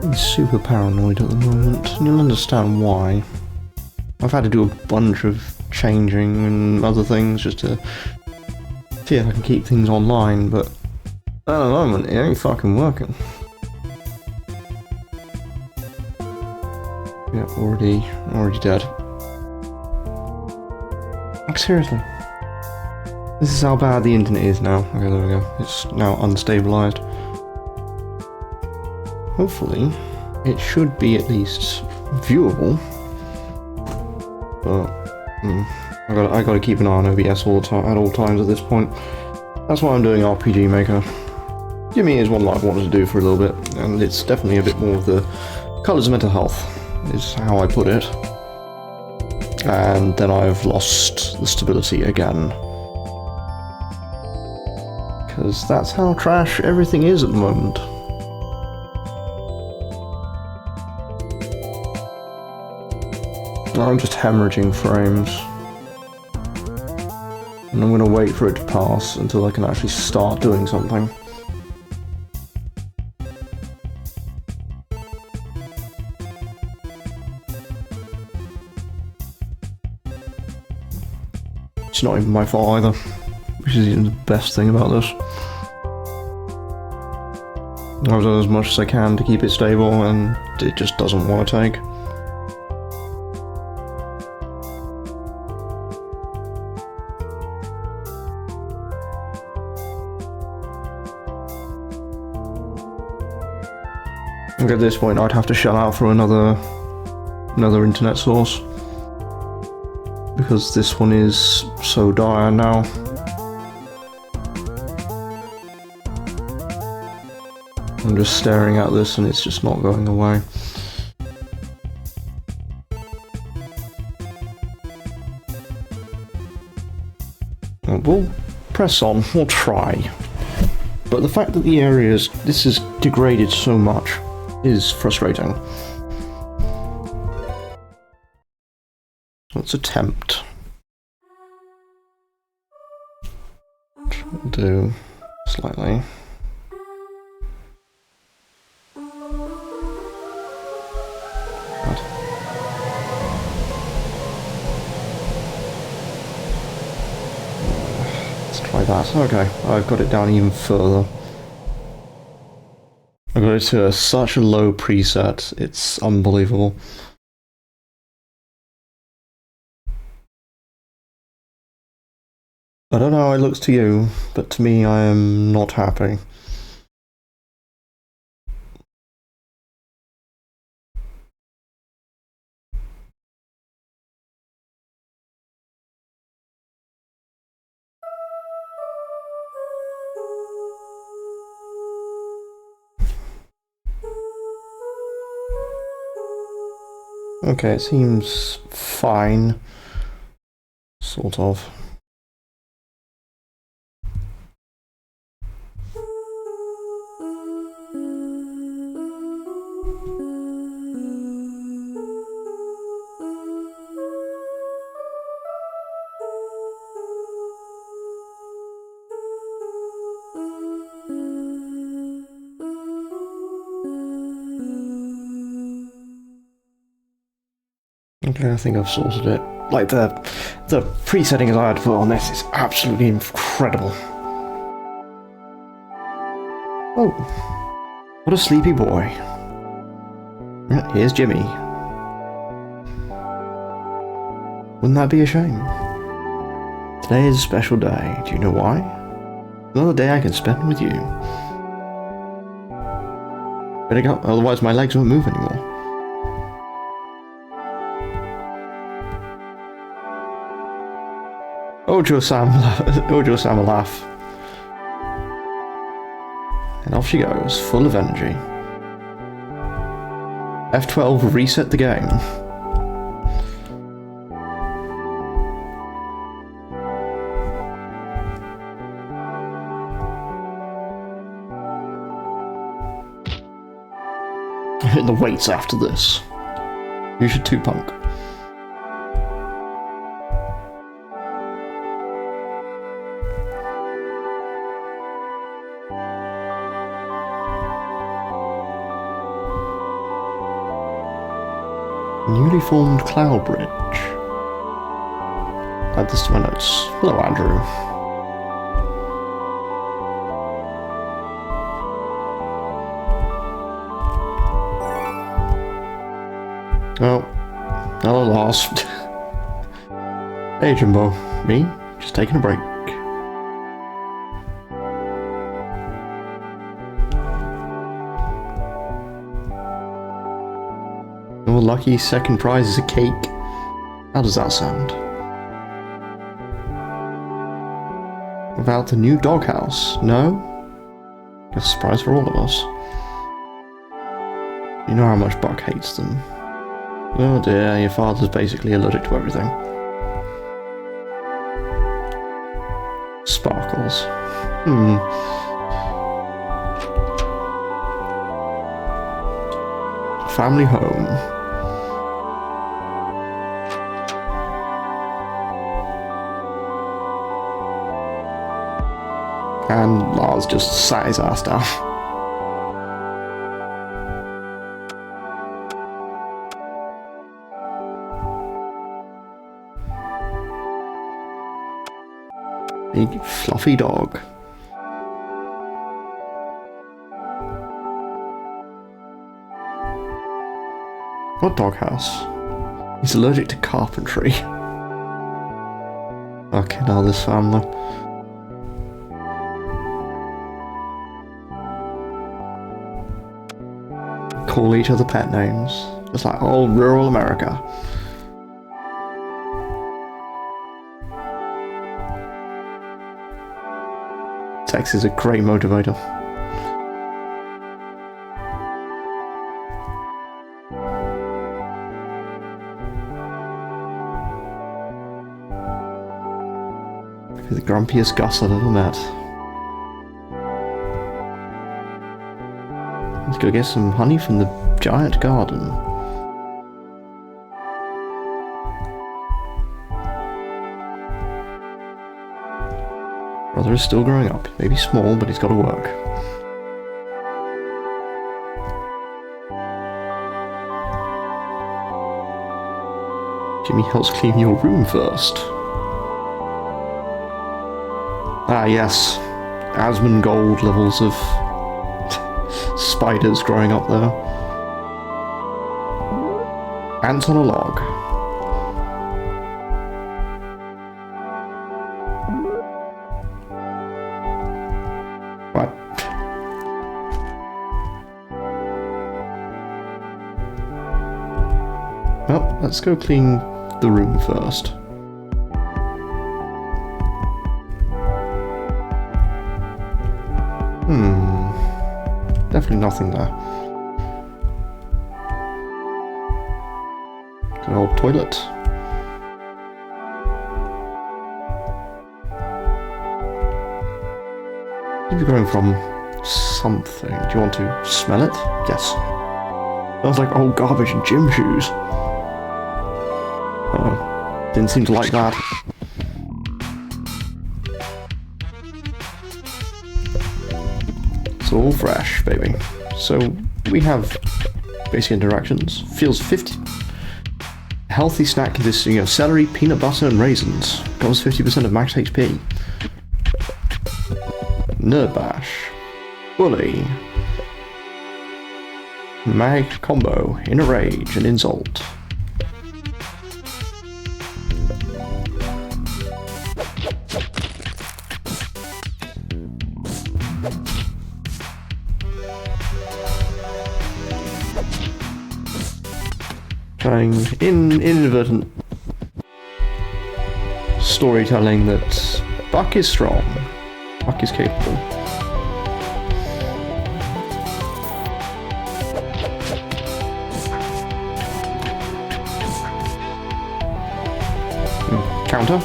He's super paranoid at the moment, and you'll understand why. I've had to do a bunch of changing and other things just to see if I can keep things online, but at the moment it ain't fucking working. Yeah, already dead. Like, seriously. This is how bad the internet is now. Okay, there we go. It's now unstabilized. Hopefully, it should be at least viewable. But I gotta keep an eye on OBS at all times at this point. That's why I'm doing RPG Maker. Jimmy is one I've wanted to do for a little bit, and it's definitely a bit more of the colours of mental health, is how I put it. And then I've lost the stability again. Because that's how trash everything is at the moment. I'm just hemorrhaging frames. And I'm going to wait for it to pass until I can actually start doing something. It's not even my fault either, which is even the best thing about this. I've done as much as I can to keep it stable, and it just doesn't want to take. At this point, I'd have to shell out for another internet source, because this one is so dire now. I'm just staring at this and it's just not going away. We'll press on, we'll try. But the fact that this is degraded so much is frustrating. Let's attempt. Do slightly. Let's try that. Okay, I've got it down even further. I got it to such a low preset, it's unbelievable. I don't know how it looks to you, but to me I am not happy. Okay, it seems fine. Sort of. Okay, I think I've sorted it. Like, the presettings I had put on this is absolutely incredible. Oh, what a sleepy boy. Here's Jimmy. Wouldn't that be a shame? Today is a special day. Do you know why? Another day I can spend with you. Better go, otherwise my legs won't move anymore. Ojo-san will laugh. And off she goes, full of energy. F12 reset the game. Hit the weights after this. You should too, punk. Newly formed cloud bridge. Add this to my notes. Hello, Andrew. Oh, hello, Lars. Hey, Jimbo. Me? Just taking a break. Your lucky second prize is a cake. How does that sound? About the new doghouse? No? Guess a surprise for all of us. You know how much Buck hates them. Oh dear, your father's basically allergic to everything. Sparkles. Family home. And Lars just sat his ass down. Big fluffy dog. What doghouse? He's allergic to carpentry. Okay, now this family. Call each other pet names. Just like old rural America. Sex is a great motivator. The grumpiest Gus I've ever met. Let's go get some honey from the giant garden. Brother is still growing up. Maybe small, but he's got to work. Jimmy helps clean your room first. Ah yes, Asmongold levels of spiders growing up there. Ants on a log. Right. Well, let's go clean the room first. Definitely nothing there. Good old toilet. You're going from something. Do you want to smell it? Yes. Smells like old garbage and gym shoes. Oh, didn't seem to like that. It's all fresh, baby. So we have basic interactions. Feels 50. A healthy snack consisting of celery, peanut butter, and raisins. Covers 50% of max HP. Nerd Bash. Bully. Mag combo. Inner Rage and Insult. Trying inadvertent storytelling that Buck is strong. Buck is capable. Counter.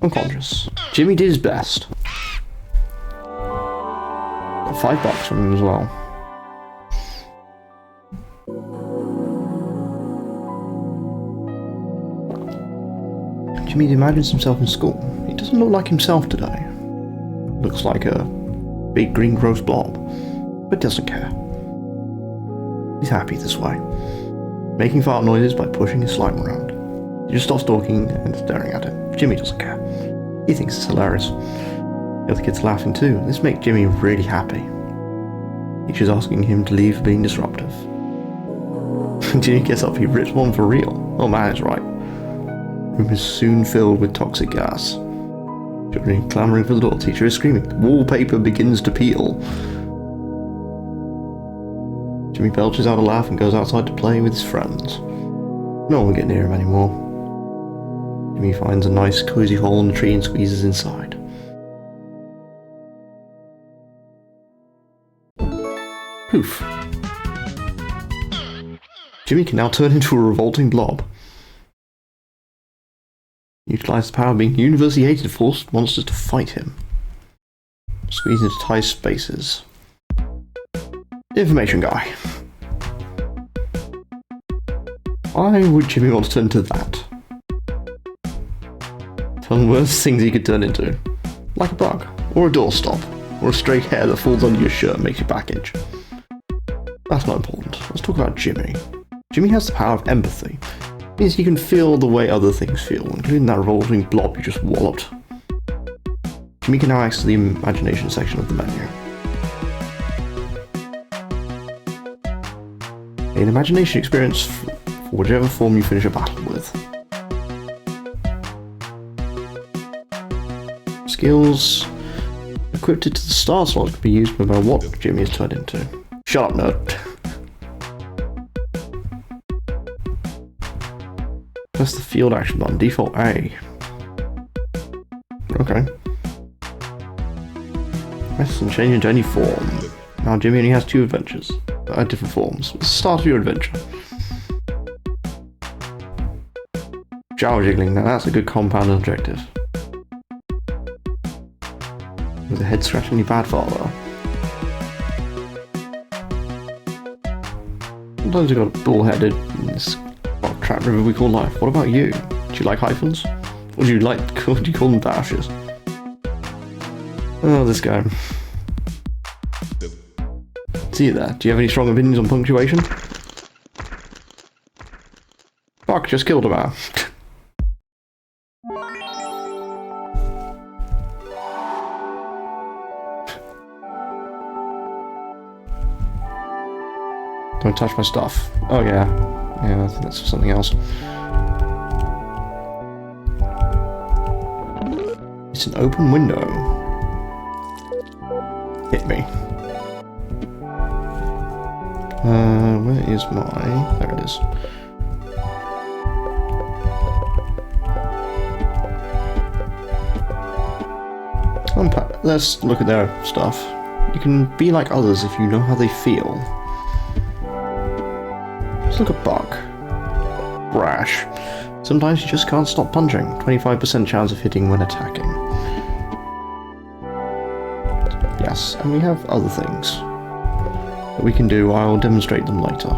Unconscious. Jimmy did his best. Got $5 from him as well. Jimmy imagines himself in school. He doesn't look like himself today. Looks like a big green gross blob, but doesn't care. He's happy this way. making fart noises by pushing his slime around. He just stops talking and staring at it. Jimmy doesn't care. He thinks it's hilarious. The other kids are laughing too. This makes Jimmy really happy. Teacher's asking him to leave for being disruptive. Jimmy gets up, he rips one for real. Oh man is right. The room is soon filled with toxic gas. Children are clamoring for the door. Teacher is screaming. The wallpaper begins to peel. Jimmy belches out a laugh and goes outside to play with his friends. No one will get near him anymore. Jimmy finds a nice cozy hole in the tree and squeezes inside. Poof. Jimmy can now turn into a revolting blob. Utilize the power of being universally hated, force monsters to fight him. Squeeze into tight spaces. Information guy. Why would Jimmy want to turn into that? Tell him worst things he could turn into. Like a bug, or a doorstop, or a stray hair that falls under your shirt and makes you back itch. That's not important. Let's talk about Jimmy. Jimmy has the power of empathy. It means he can feel the way other things feel, including that revolving blob you just walloped. Jimmy can now access the imagination section of the menu. An imagination experience for whichever form you finish a battle with. Skills equipped to the star slot can be used no matter what Jimmy is turned into. Shut up, nerd. Press the field action button, default A. Okay. Press and change into any form. Now Jimmy only has 2 adventures. Different forms. What's the start of your adventure? Shower jiggling, now that's a good compound objective. With a head scratching your bad father. Sometimes you've got bullheaded in this trap river we call life. What about you? Do you like hyphens? Or do you call them dashes? Oh, this guy. See you there. Do you have any strong opinions on punctuation? Fuck, just killed a man. Don't touch my stuff. Oh yeah. Yeah, I think that's for something else. It's an open window. Hit me. Where is my... There it is. Let's look at their stuff. You can be like others if you know how they feel. Let's look at Buck. Brash. Sometimes you just can't stop punching. 25% chance of hitting when attacking. Yes, and we have other things that we can do. I'll demonstrate them later.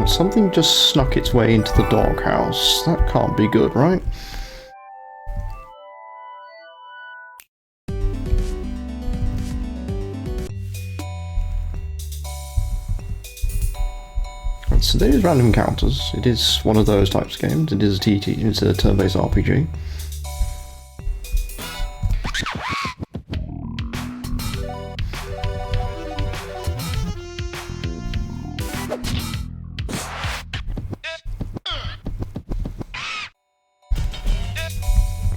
Something just snuck its way into the doghouse. That can't be good, right? So there is random encounters. It is one of those types of games. It is a TT. It's a turn-based RPG.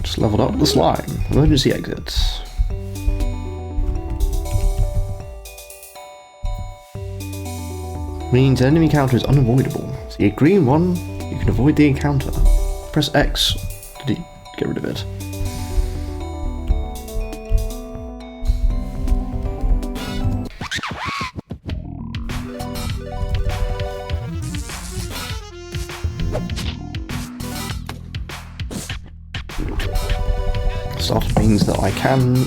Just leveled up the slime. Emergency exits. Means an enemy encounter is unavoidable. See a green one, you can avoid the encounter. Press X to get rid of it. Start means that I can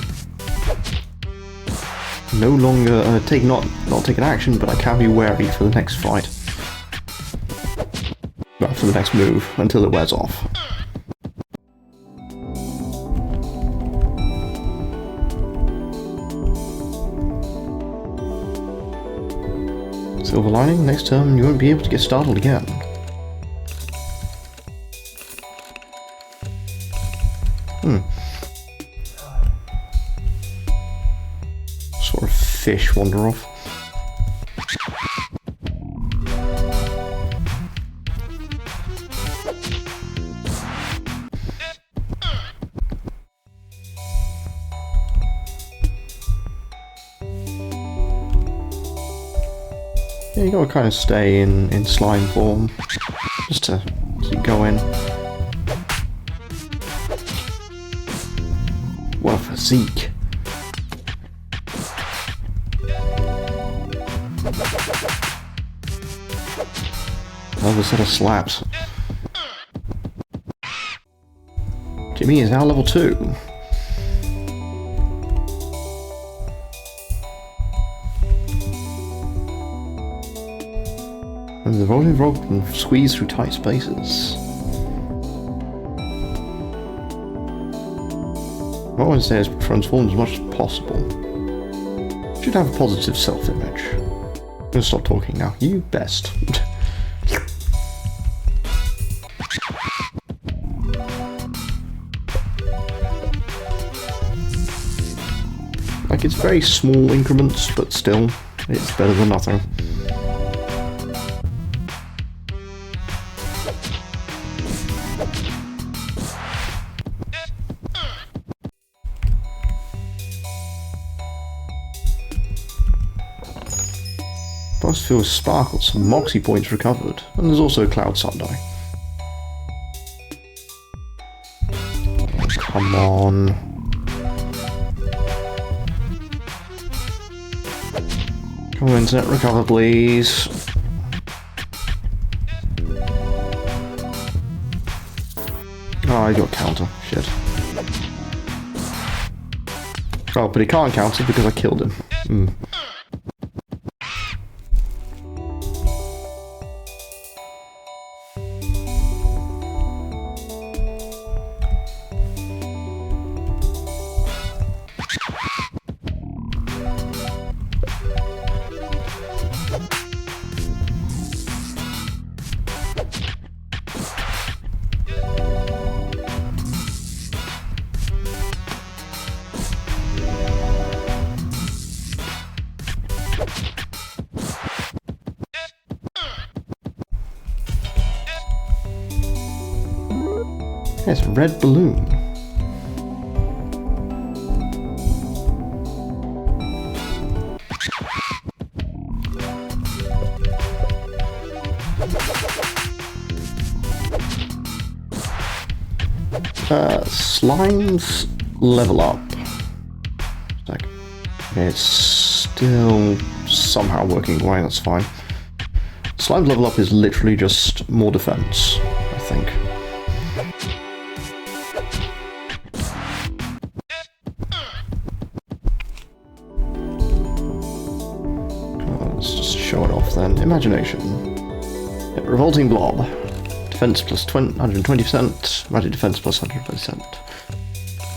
no longer not take an action, but I can be wary for the next fight. Well, for the next move, until it wears off. Silver lining, next turn you won't be able to get startled again. Sort of fish wander off. Yeah, you gotta kind of stay in slime form, just to keep going. What a physique. Another set of slaps. Jimmy is now level 2. And the rolling rock can squeeze through tight spaces. What I want to say is transform as much as possible. Should have a positive self-image. I'm gonna stop talking now. You best. Like, it's very small increments, but still, it's better than nothing. Boss feels sparkles, some Moxie points recovered, and there's also Cloud Sunday. Oh, come on. Come on, internet, recover please. Oh, I got counter. Shit. Oh, but he can't counter because I killed him. It's a red balloon. Slimes level up. Okay, it's still somehow working away, that's fine. Slimes level up is literally just more defense, I think. Let's just show it off then. Imagination. Yeah, revolting blob. Defense plus 120%. Magic defense plus 100%.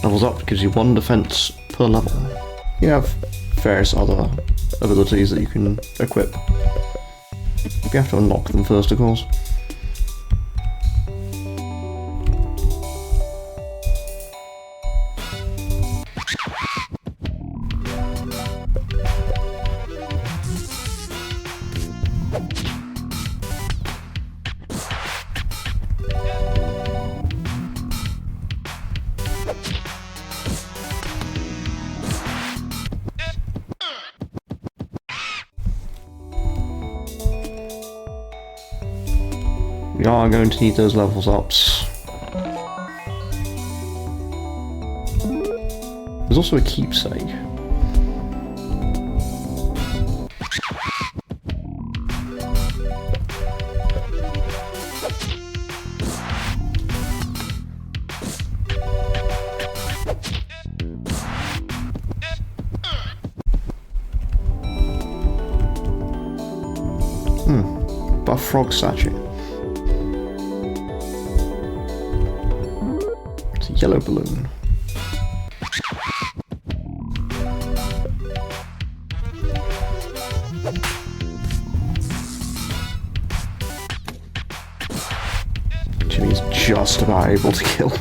Levels up gives you 1 defense per level. You have various other abilities that you can equip. You have to unlock them first, of course. We are going to need those levels ups. There's also a keepsake. Buff frog statue. It's a yellow balloon. just about able to kill.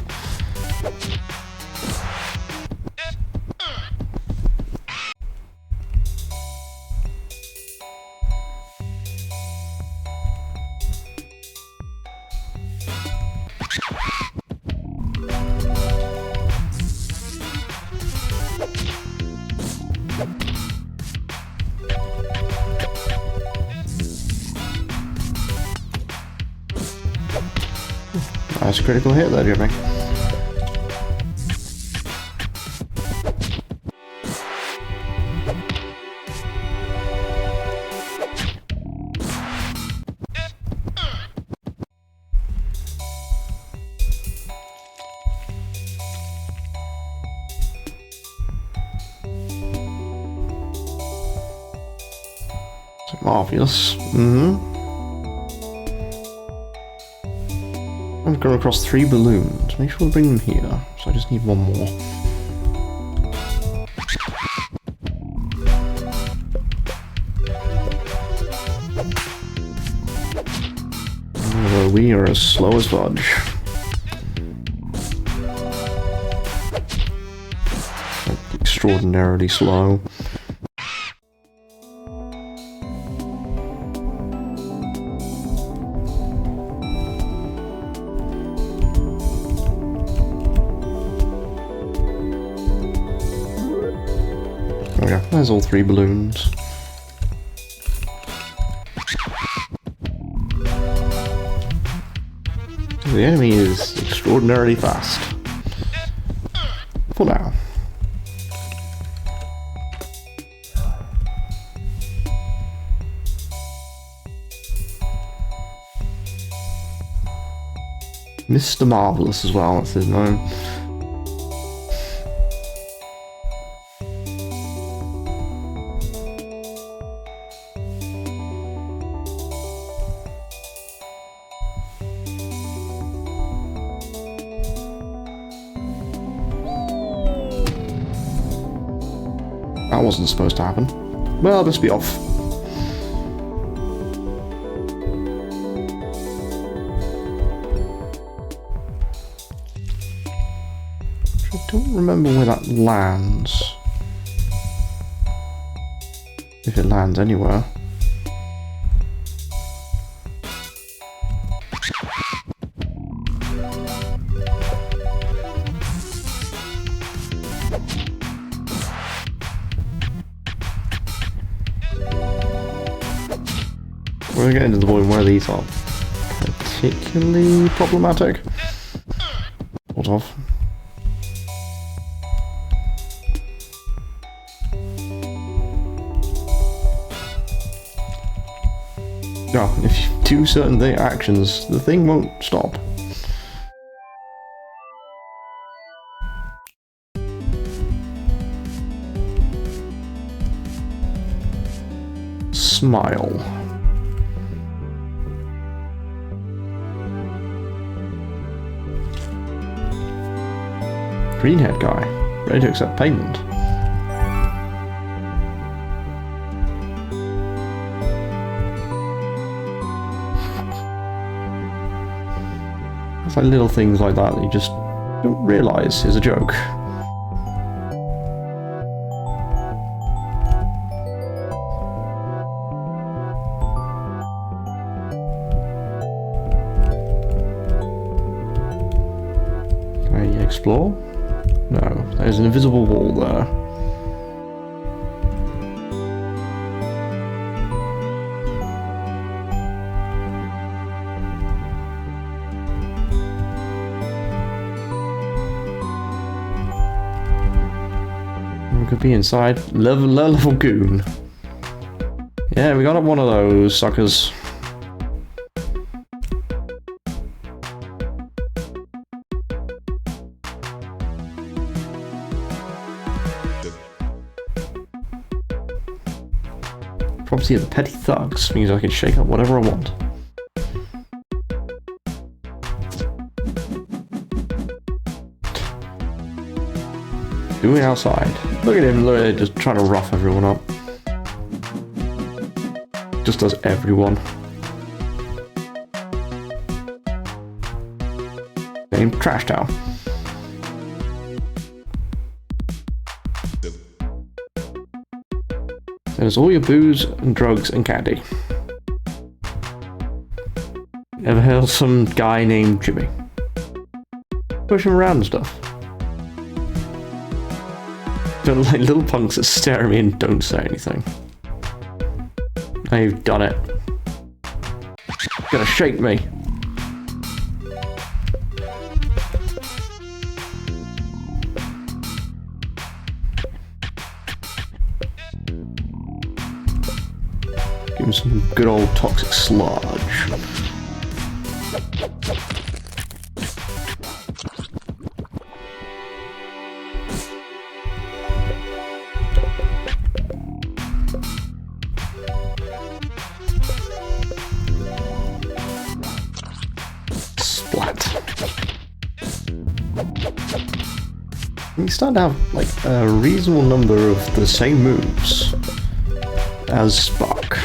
Nice critical hit there, Jimmy. Marvelous. I'm going across 3 balloons. Make sure to bring them here. So I just need 1 more. Although we are as slow as fudge. Like, extraordinarily slow. Okay, there's all 3 balloons. The enemy is extraordinarily fast. For now. Mr. Marvelous as well, that's his name. That wasn't supposed to happen. Well, let's be off. I don't remember where that lands. If it lands anywhere. We're getting to the point where these are particularly problematic. Sort of. No, if you do certain actions, the thing won't stop. Smile. Greenhead guy, ready to accept payment. It's like little things like that you just don't realise is a joke. Can I explore? No, there's an invisible wall there. We could be inside. Level goon. Yeah, we got up one of those suckers. Property of the petty thugs means I can shake up whatever I want. Doing outside. Look at him, look, just trying to rough everyone up. Just does everyone. named Trash Town. There's all your booze and drugs and candy. Ever heard of some guy named Jimmy? Push him around and stuff. Don't like little punks that stare at me and don't say anything. Now you've done it. You're gonna shake me. Give him some good old toxic sludge. You start to have like a reasonable number of the same moves as Spark.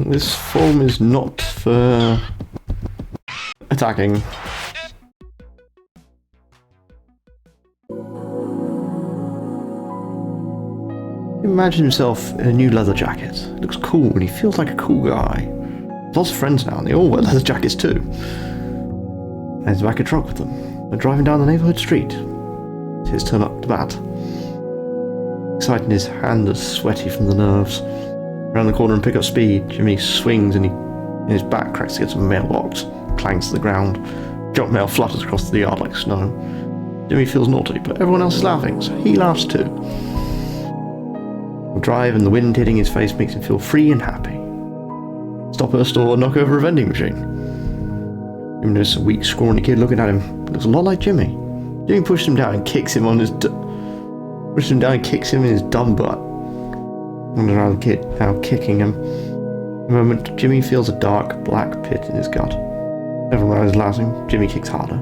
This form is not for attacking. Imagine himself in a new leather jacket. It looks cool and he feels like a cool guy. Lots of friends now and they all wear leather jackets too. And he's back a truck with them. They're driving down the neighborhood street. It's his turn up to bat. Exciting, his hand is sweaty from the nerves. Around the corner and pick up speed, Jimmy swings and his back cracks against a mailbox, clangs to the ground. Junk mail flutters across the yard like snow. Jimmy feels naughty, but everyone else is laughing, so he laughs too. The drive and the wind hitting his face makes him feel free and happy. Stop at a store, knock over a vending machine. Jimmy notices a weak, scrawny kid looking at him. Looks a lot like Jimmy. Jimmy pushes him down and kicks him in his dumb butt. And around the kid, now kicking him. In a moment, Jimmy feels a dark, black pit in his gut. Everyone is laughing. Jimmy kicks harder.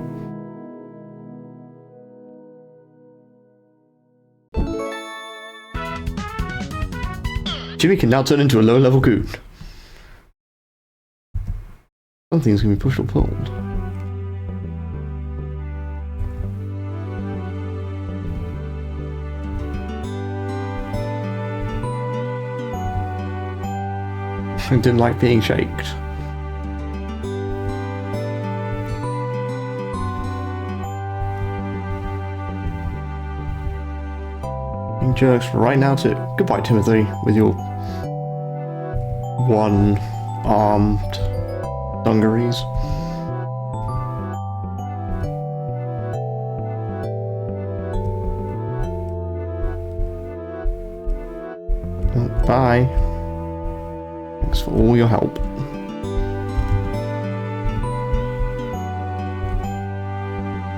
Jimmy can now turn into a low-level goon. Something's gonna be pushed or pulled. I didn't like being shaked. Being jerks right now too. Goodbye, Timothy, with your one-armed dungarees. Bye. Thanks for all your help.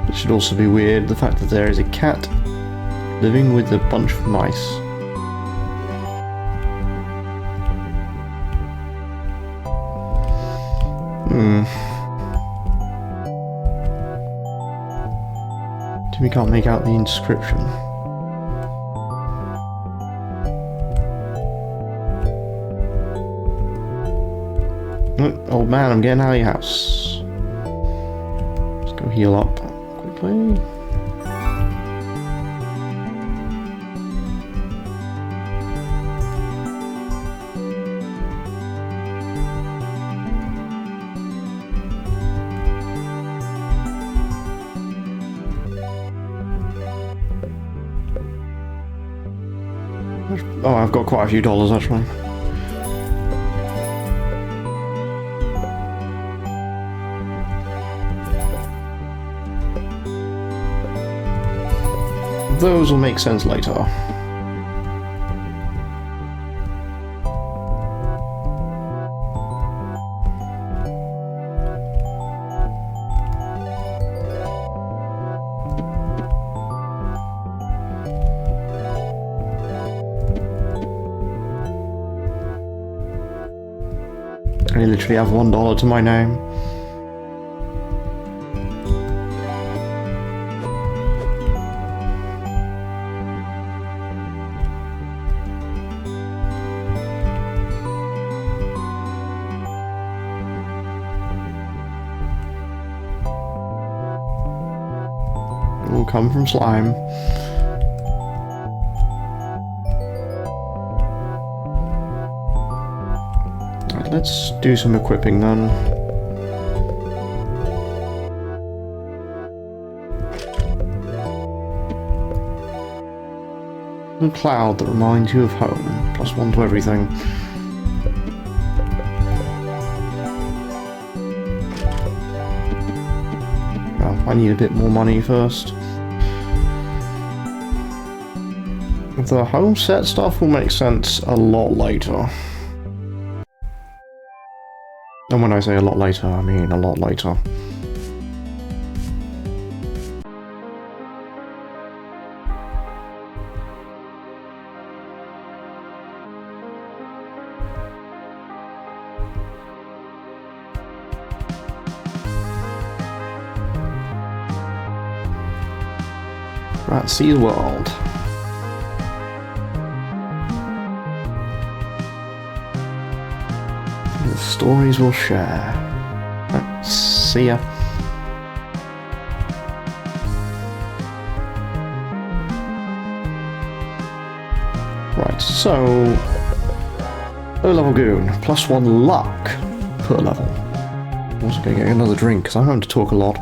It should also be weird, the fact that there is a cat living with a bunch of mice. Jimmy can't make out the inscription. Old man, I'm getting out of your house. Let's go heal up quickly. Oh, I've got quite a few dollars actually. Those will make sense later. I literally have $1 to my name. It will come from slime. Right, let's do some equipping then. A cloud that reminds you of home. +1 to everything. Well, I need a bit more money first. The home set stuff will make sense a lot later. And when I say a lot later, I mean a lot later. Right, see the world. The stories we'll share. Right, see ya. Right, so low level goon, +1 luck per level. I'm also gonna get another drink because I'm having to talk a lot.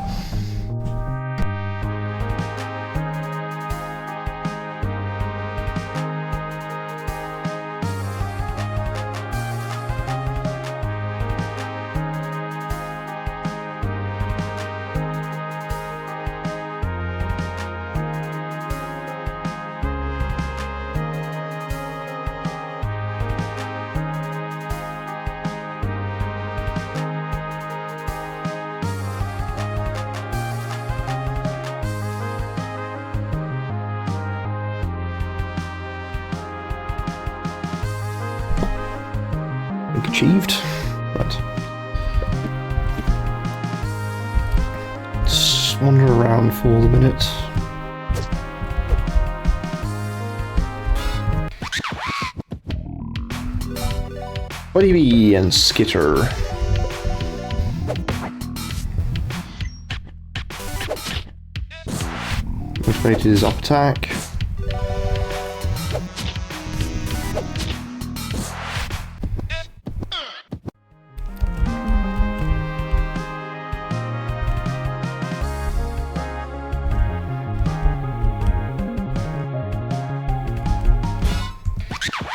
Achieved. Right. Let's wander around for the minute. Buddy and Skitter. Motivated is up attack.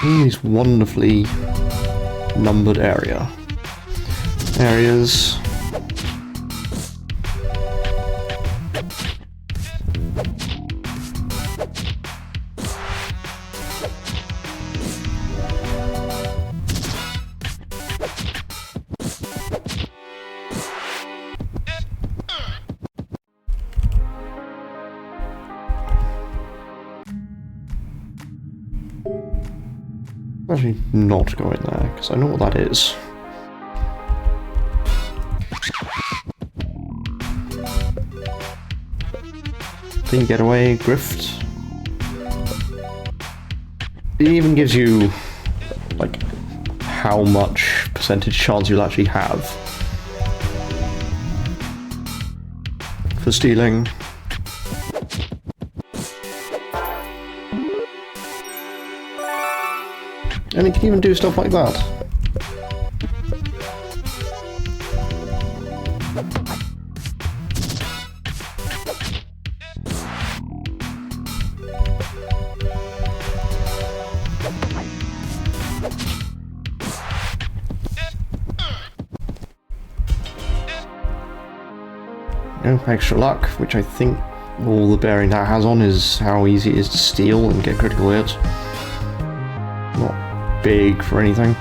These wonderfully numbered areas. Actually not go in there, because I know what that is. Clean getaway, grift. It even gives you, like, how much percentage chance you'll actually have for stealing. And it can even do stuff like that. No extra luck, which I think all the bearing that has on is how easy it is to steal and get critical hits. Not big for anything.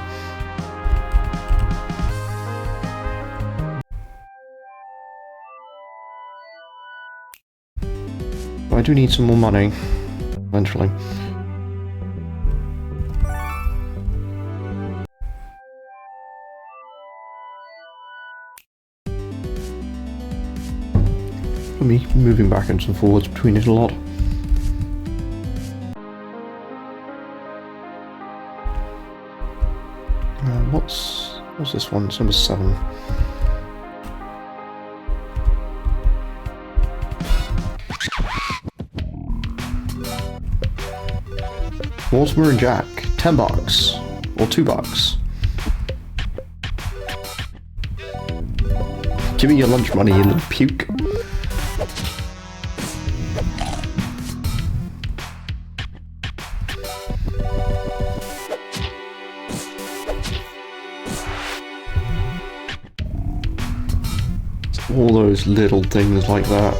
But I do need some more money, eventually. for me moving backwards and forwards between it a lot. What's this one? It's number 7. Mortimer and Jack, $10 or $2. Give me your lunch money, you little puke. All those little things like that.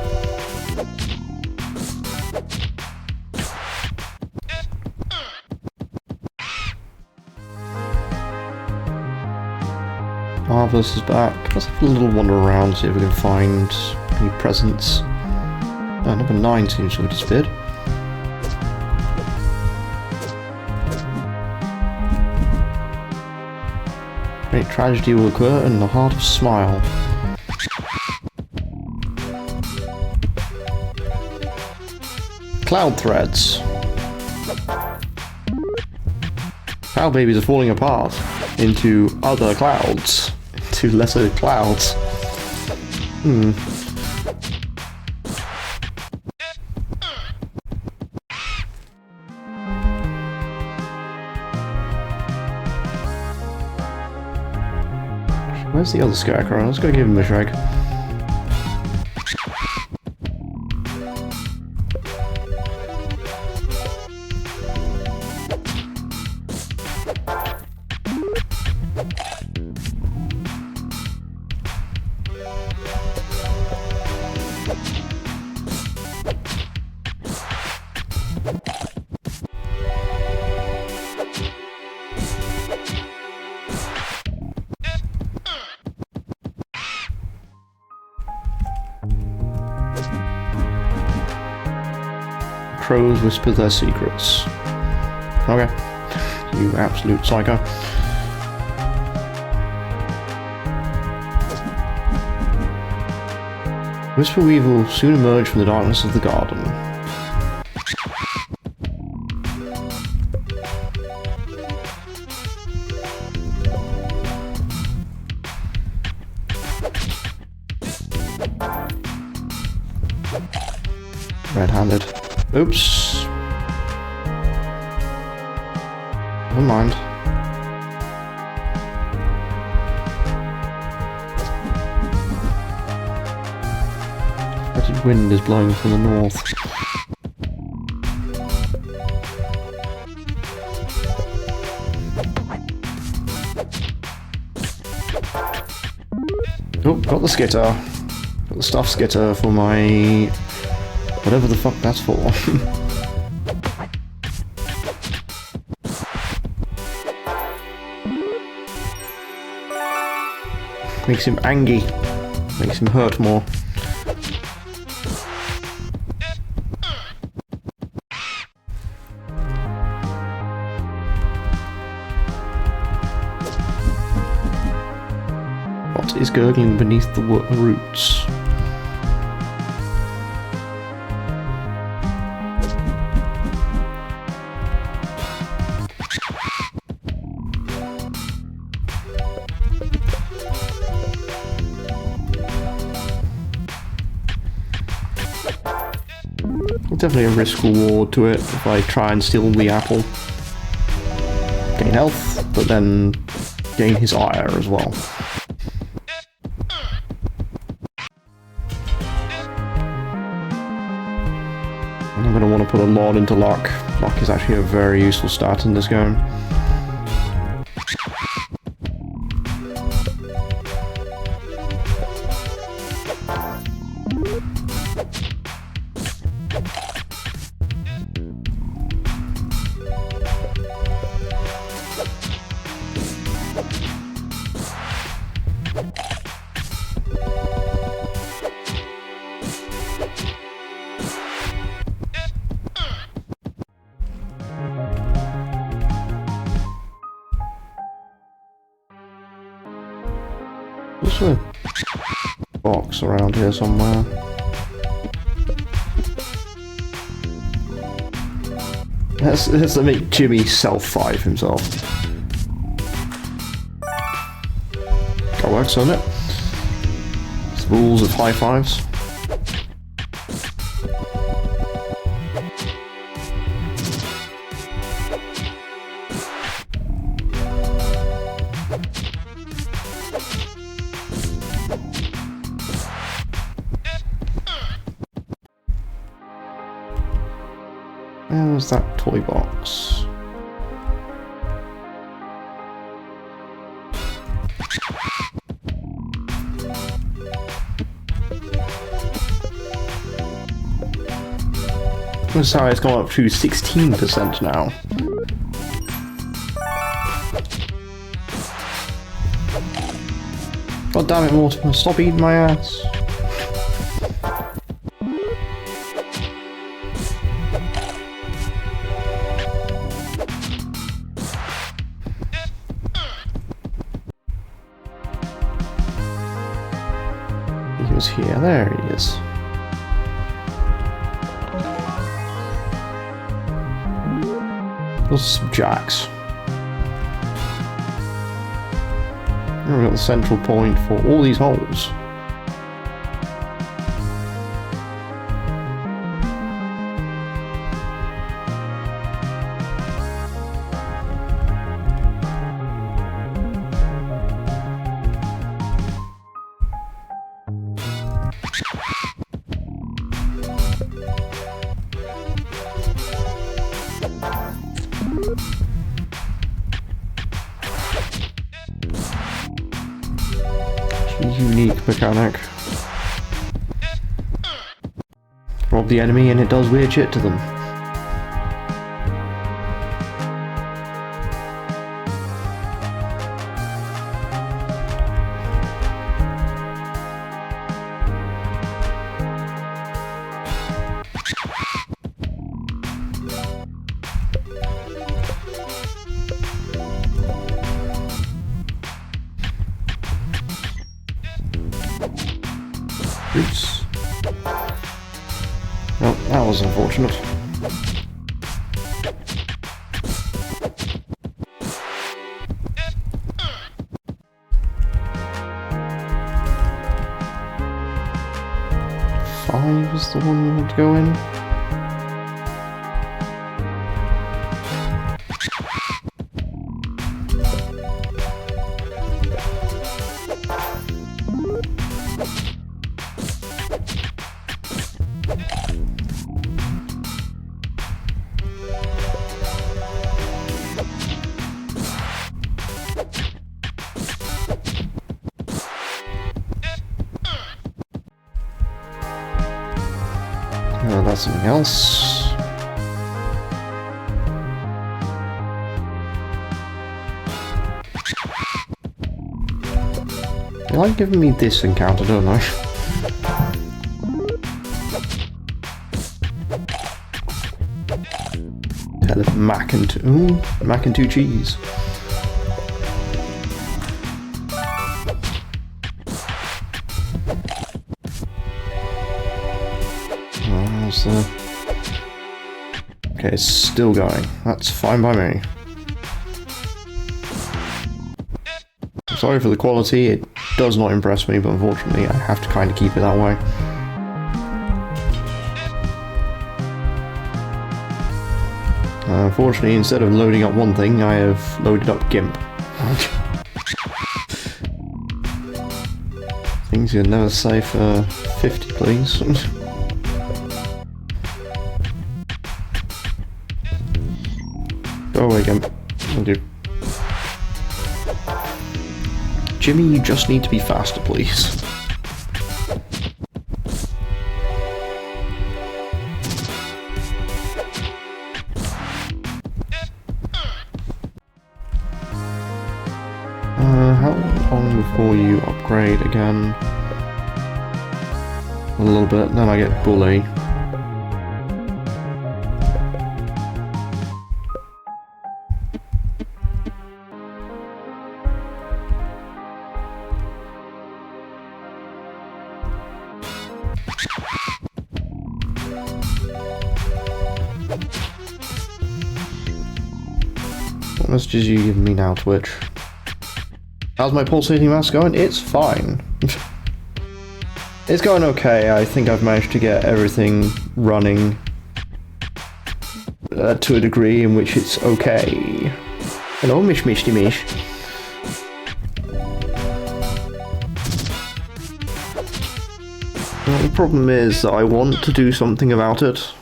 Marvelous is back. Let's have a little wander around, see if we can find any presents. Number 9 seems to have disappeared. Great tragedy will occur in the heart of Smile. Cloud threads. Cloud babies are falling apart into other clouds, into lesser clouds. Where's the other scarecrow? Let's go give him a shake. Crows whisper their secrets. Okay. You absolute psycho. Whisper Weave will soon emerge from the darkness of the garden. Red-handed. Oops. Never mind. That wind is blowing from the north. Oh, got the skitter. Got the stuffed skitter for my... whatever the fuck that's for. Makes him angry. Makes him hurt more. What is gurgling beneath the roots? Definitely a risk reward to it if I try and steal the apple. Gain health, but then gain his ire as well. And I'm going to want to put a lot into luck. Luck is actually a very useful stat in this game. There's a box around here somewhere. Let's make Jimmy self-5 himself. That works, doesn't it? It's the rules of high fives. Where's that toy box? Sorry, it's gone up to 16% now. God damn it, Mortimer, stop eating my ass. He was here, there he is. Those are some jacks. And we've got the central point for all these holes. Unique mechanic. Rob the enemy and it does weird shit to them. Oops. Well, that was unfortunate. Five is the one we want to go in. That's something else. They like giving me this encounter, don't they? Tell it mac and two cheese. Okay, it's still going. That's fine by me. I'm sorry for the quality, it does not impress me, but unfortunately I have to kind of keep it that way. Unfortunately, instead of loading up one thing, I have loaded up GIMP. Things you'd never say for 50, please. Go away, GIMP. Will do. Jimmy, you just need to be faster, please. How long before you upgrade again? A little bit, then I get Bully. What messages are you giving me now, Twitch? How's my pulsating mass going? It's fine. It's going okay. I think I've managed to get everything running to a degree in which it's okay. Hello, Mish Mishty Mish. Well, the problem is that I want to do something about it,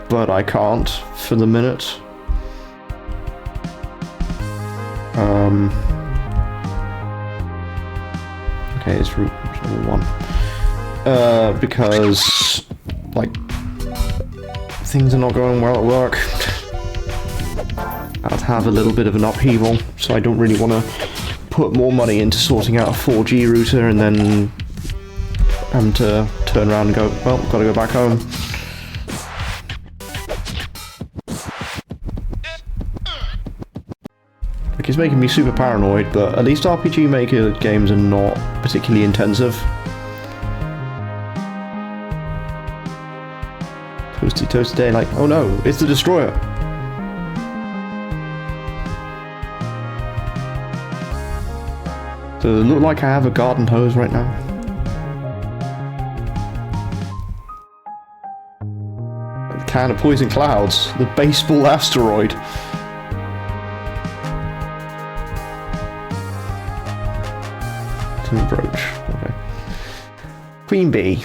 but I can't for the minute. Okay, it's route number 1. Because, like, things are not going well at work. I'd have a little bit of an upheaval, so I don't really want to put more money into sorting out a 4G router and then having to turn around and go, well, gotta go back home. Like, it's making me super paranoid, but at least RPG Maker games are not particularly intensive. Toasty day, like, oh no, it's the destroyer. Does it look like I have a garden hose right now? The can of poison clouds, the baseball asteroid. Brooch. Okay. Queen Bee.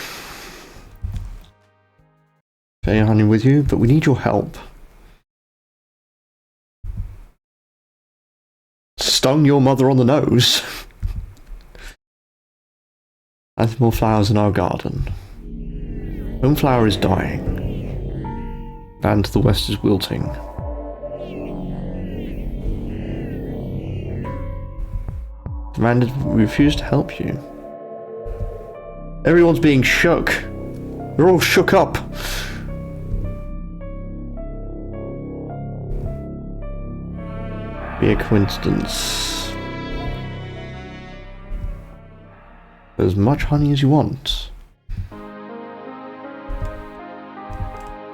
Okay, honey, with you, but we need your help. Stung your mother on the nose. Add more flowers in our garden. Homeflower is dying. Land to the west is wilting. Demanded we refuse to help you. Everyone's being shook. They're all shook up. Be a coincidence. As much honey as you want.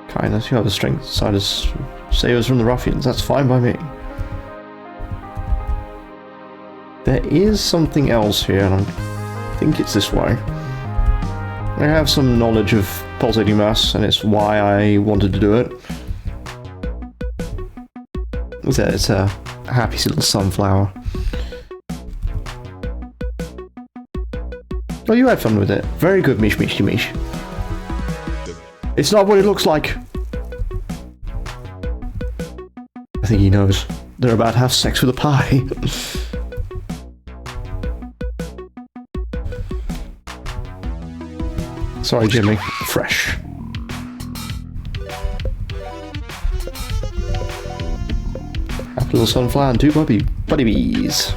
Kindness, you have the strength side to save us from the ruffians. That's fine by me. There is something else here, and I think it's this way. I have some knowledge of pulsating mass, and it's why I wanted to do it. It's a happy little sunflower. Oh, you had fun with it. Very good, Mish Mish Mish. It's not what it looks like. I think he knows. They're about to have sex with a pie. Sorry, Jimmy. Fresh. Happy little sunflower and 2 buddy bees.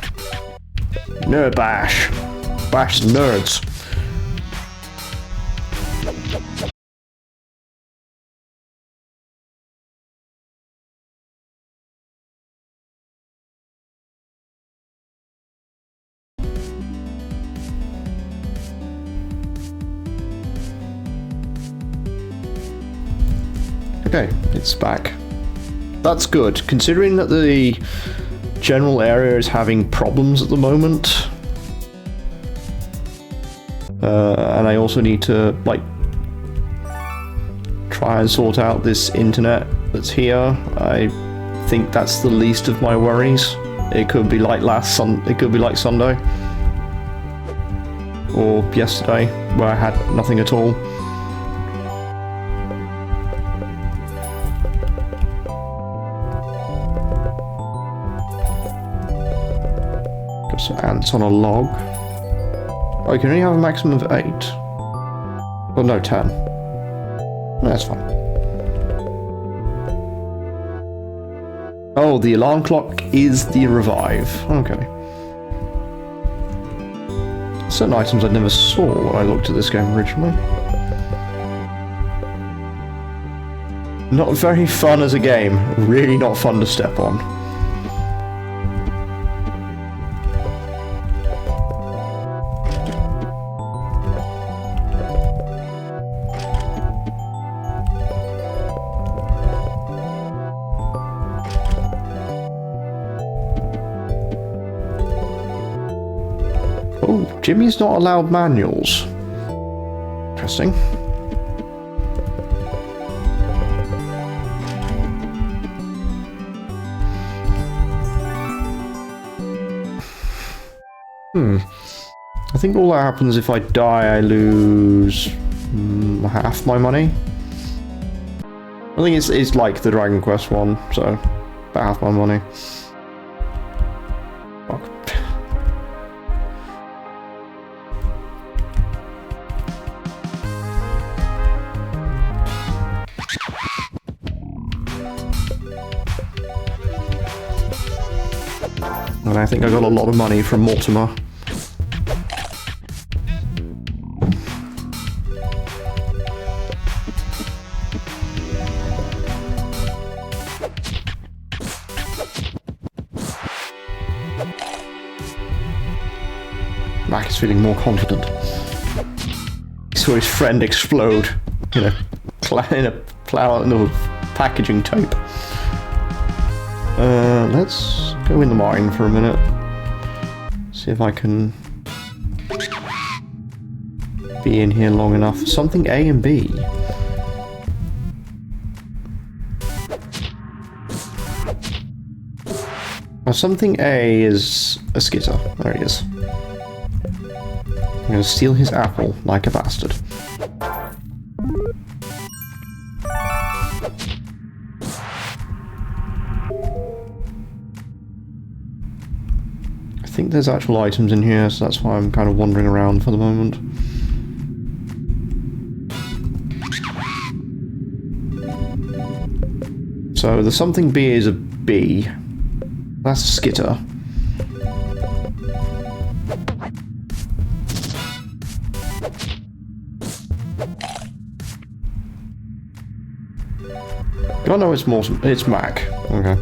Nerd bash. Bash the nerds. Okay, it's back. That's good, considering that the general area is having problems at the moment. And I also need to, like, try and sort out this internet that's here. I think that's the least of my worries. It could be like it could be like Sunday. Or yesterday, where I had nothing at all. Got some ants on a log. Oh, you can only have a maximum of 8. Well, no, 10. No, that's fine. Oh, the alarm clock is the revive. Okay. Certain items I never saw when I looked at this game originally. Not very fun as a game. Really not fun to step on. Oh, Jimmy's not allowed manuals. Interesting. I think all that happens if I die, I lose half my money. I think it's like the Dragon Quest one, so about half my money. Fuck. And I think I got a lot of money from Mortimer. Mac is feeling more confident. He saw his friend explode in a packaging tape. Let's go in the mine for a minute. See if I can be in here long enough. Something A and B. Something A is a skitter. There he is. I'm gonna steal his apple like a bastard. I think there's actual items in here, so that's why I'm kind of wandering around for the moment. So the something B is a B. That's a skitter. Oh no, it's more. It's Mac. Okay.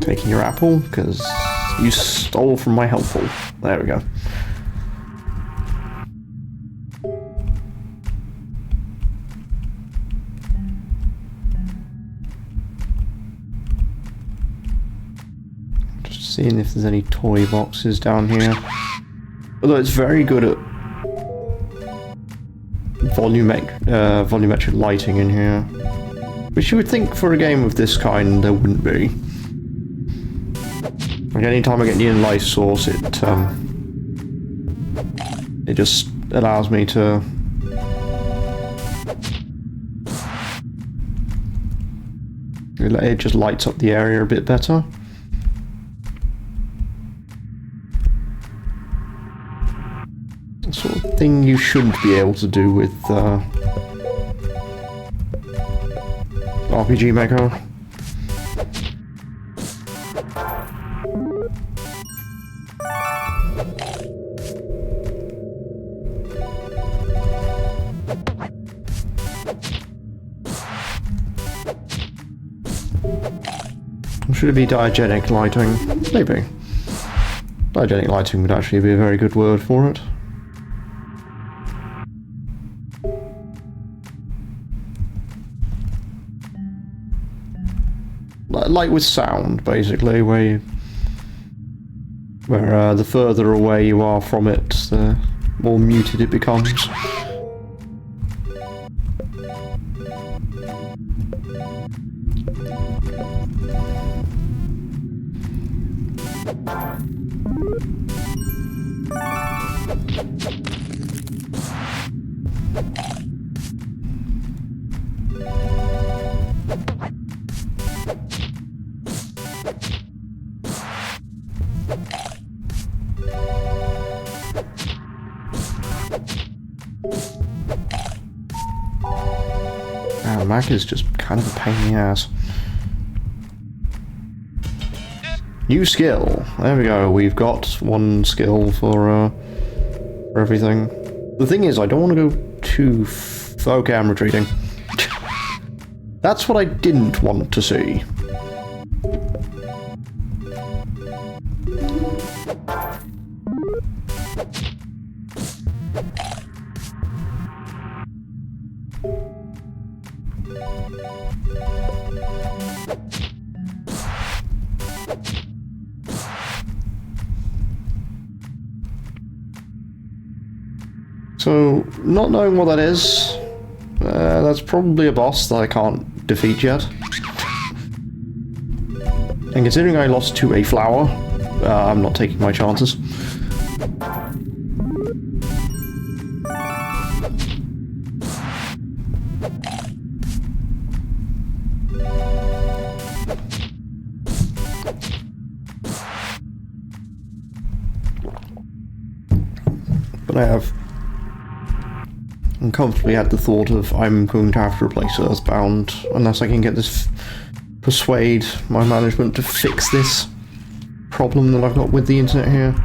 Taking your apple, because you stole from my helpful. There we go. Just seeing if there's any toy boxes down here. Although it's very good at volumetric lighting in here. Which you would think for a game of this kind there wouldn't be. Like anytime I get near a light source, it just allows me to it just lights up the area a bit better. The sort of thing you should be able to do with RPG Maker. Should it be diegetic lighting? Maybe. Diegetic lighting would actually be a very good word for it. Like with sound, basically, where the further away you are from it, the more muted it becomes. Mac is just kind of a pain in the ass. New skill. There we go. We've got one skill for everything. The thing is, I don't want to go too... Okay, I'm retreating. That's what I didn't want to see. So, not knowing what that is, that's probably a boss that I can't defeat yet. And considering I lost to a flower, I'm not taking my chances. But I have uncomfortably had the thought of I'm going to have to replace Earthbound unless I can get this persuade my management to fix this problem that I've got with the internet here.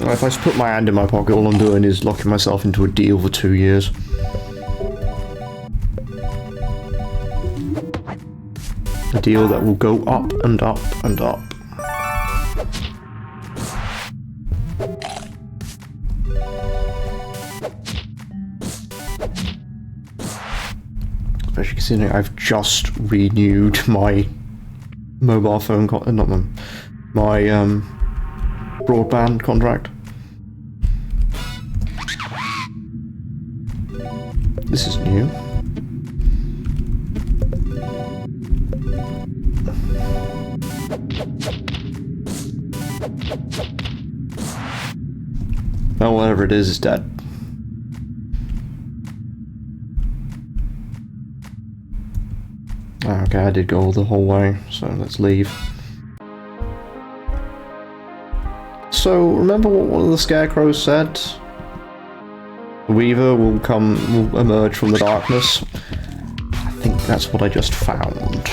If I just put my hand in my pocket, all I'm doing is locking myself into a deal for 2 years. A deal that will go up and up and up. Especially considering I've just renewed my mobile phone my broadband contract. This is new. Well, whatever it is dead. Okay, I did go the whole way, so let's leave. So, remember what one of the scarecrows said? The Weaver will emerge from the darkness. I think that's what I just found.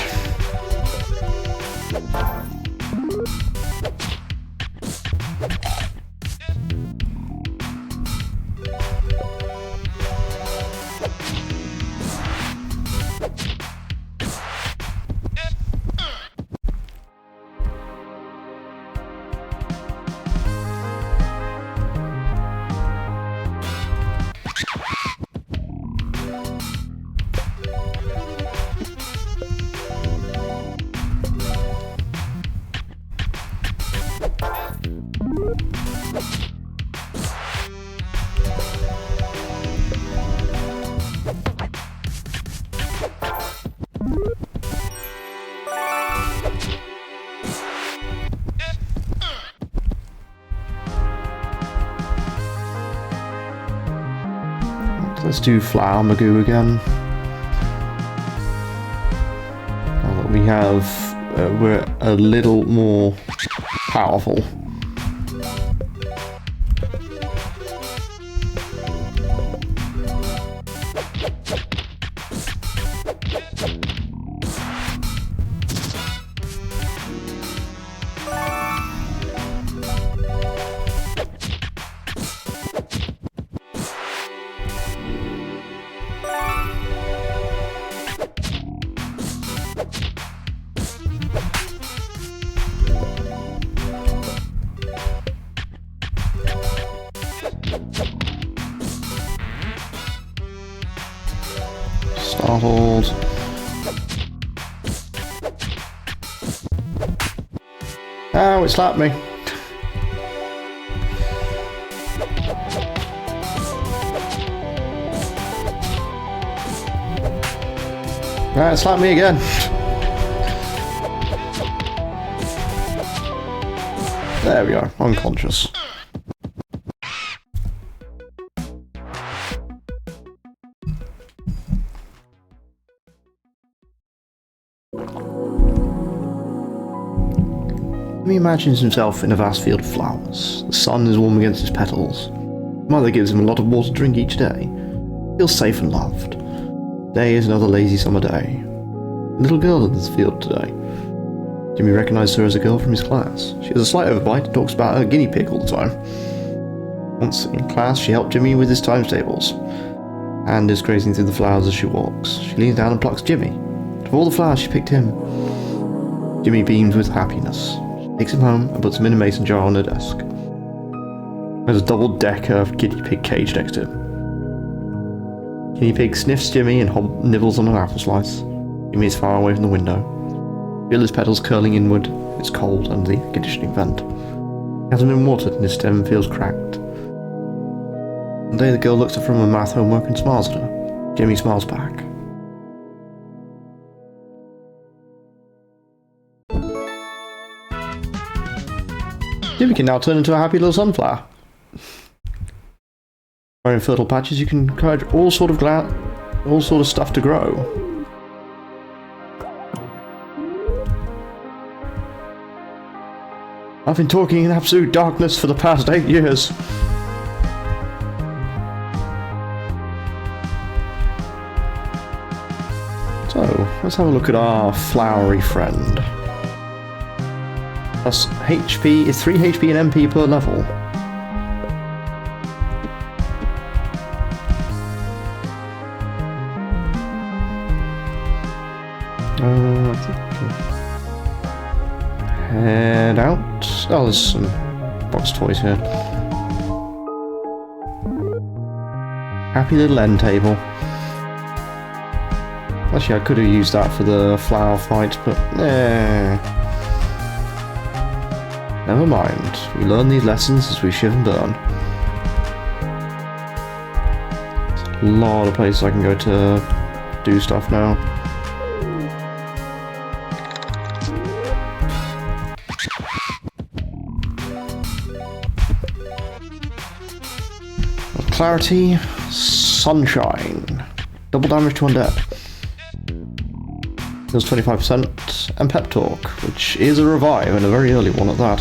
Let's do Flower Magoo again. Now that we have, we're a little more powerful. Startled. Ow, it slapped me. It slapped me again. There we are, unconscious. He imagines himself in a vast field of flowers. The sun is warm against his petals. Mother gives him a lot of water to drink each day. He feels safe and loved. Day is another lazy summer day. A little girl in this field today. Jimmy recognized her as a girl from his class. She has a slight overbite and talks about her guinea pig all the time. Once in class, she helped Jimmy with his times tables. Hand is grazing through the flowers as she walks. She leans down and plucks Jimmy. Of all the flowers, she picked him. Jimmy beams with happiness. She takes him home and puts him in a mason jar on her desk. There's a double-decker guinea pig cage next to him. Guinea pig sniffs Jimmy and nibbles on an apple slice. Jimmy is far away from the window. Feel his petals curling inward. It's cold under the conditioning vent. He hasn't been watered and his stem feels cracked. One day the girl looks up from her math homework and smiles at her. Jimmy smiles back. Jimmy can now turn into a happy little sunflower. Where in fertile patches you can encourage all sort of stuff to grow. I've been talking in absolute darkness for the past 8 years. So, let's have a look at our flowery friend. Plus HP is 3 HP and MP per level. Head out. Oh, there's some box toys here. Happy little end table. Actually, I could have used that for the flower fight, but never mind. We learn these lessons as we shiv and burn. There's a lot of places I can go to do stuff now. Clarity, Sunshine. Double damage to undead. Heals 25%, and Pep Talk, which is a revive, and a very early one at that.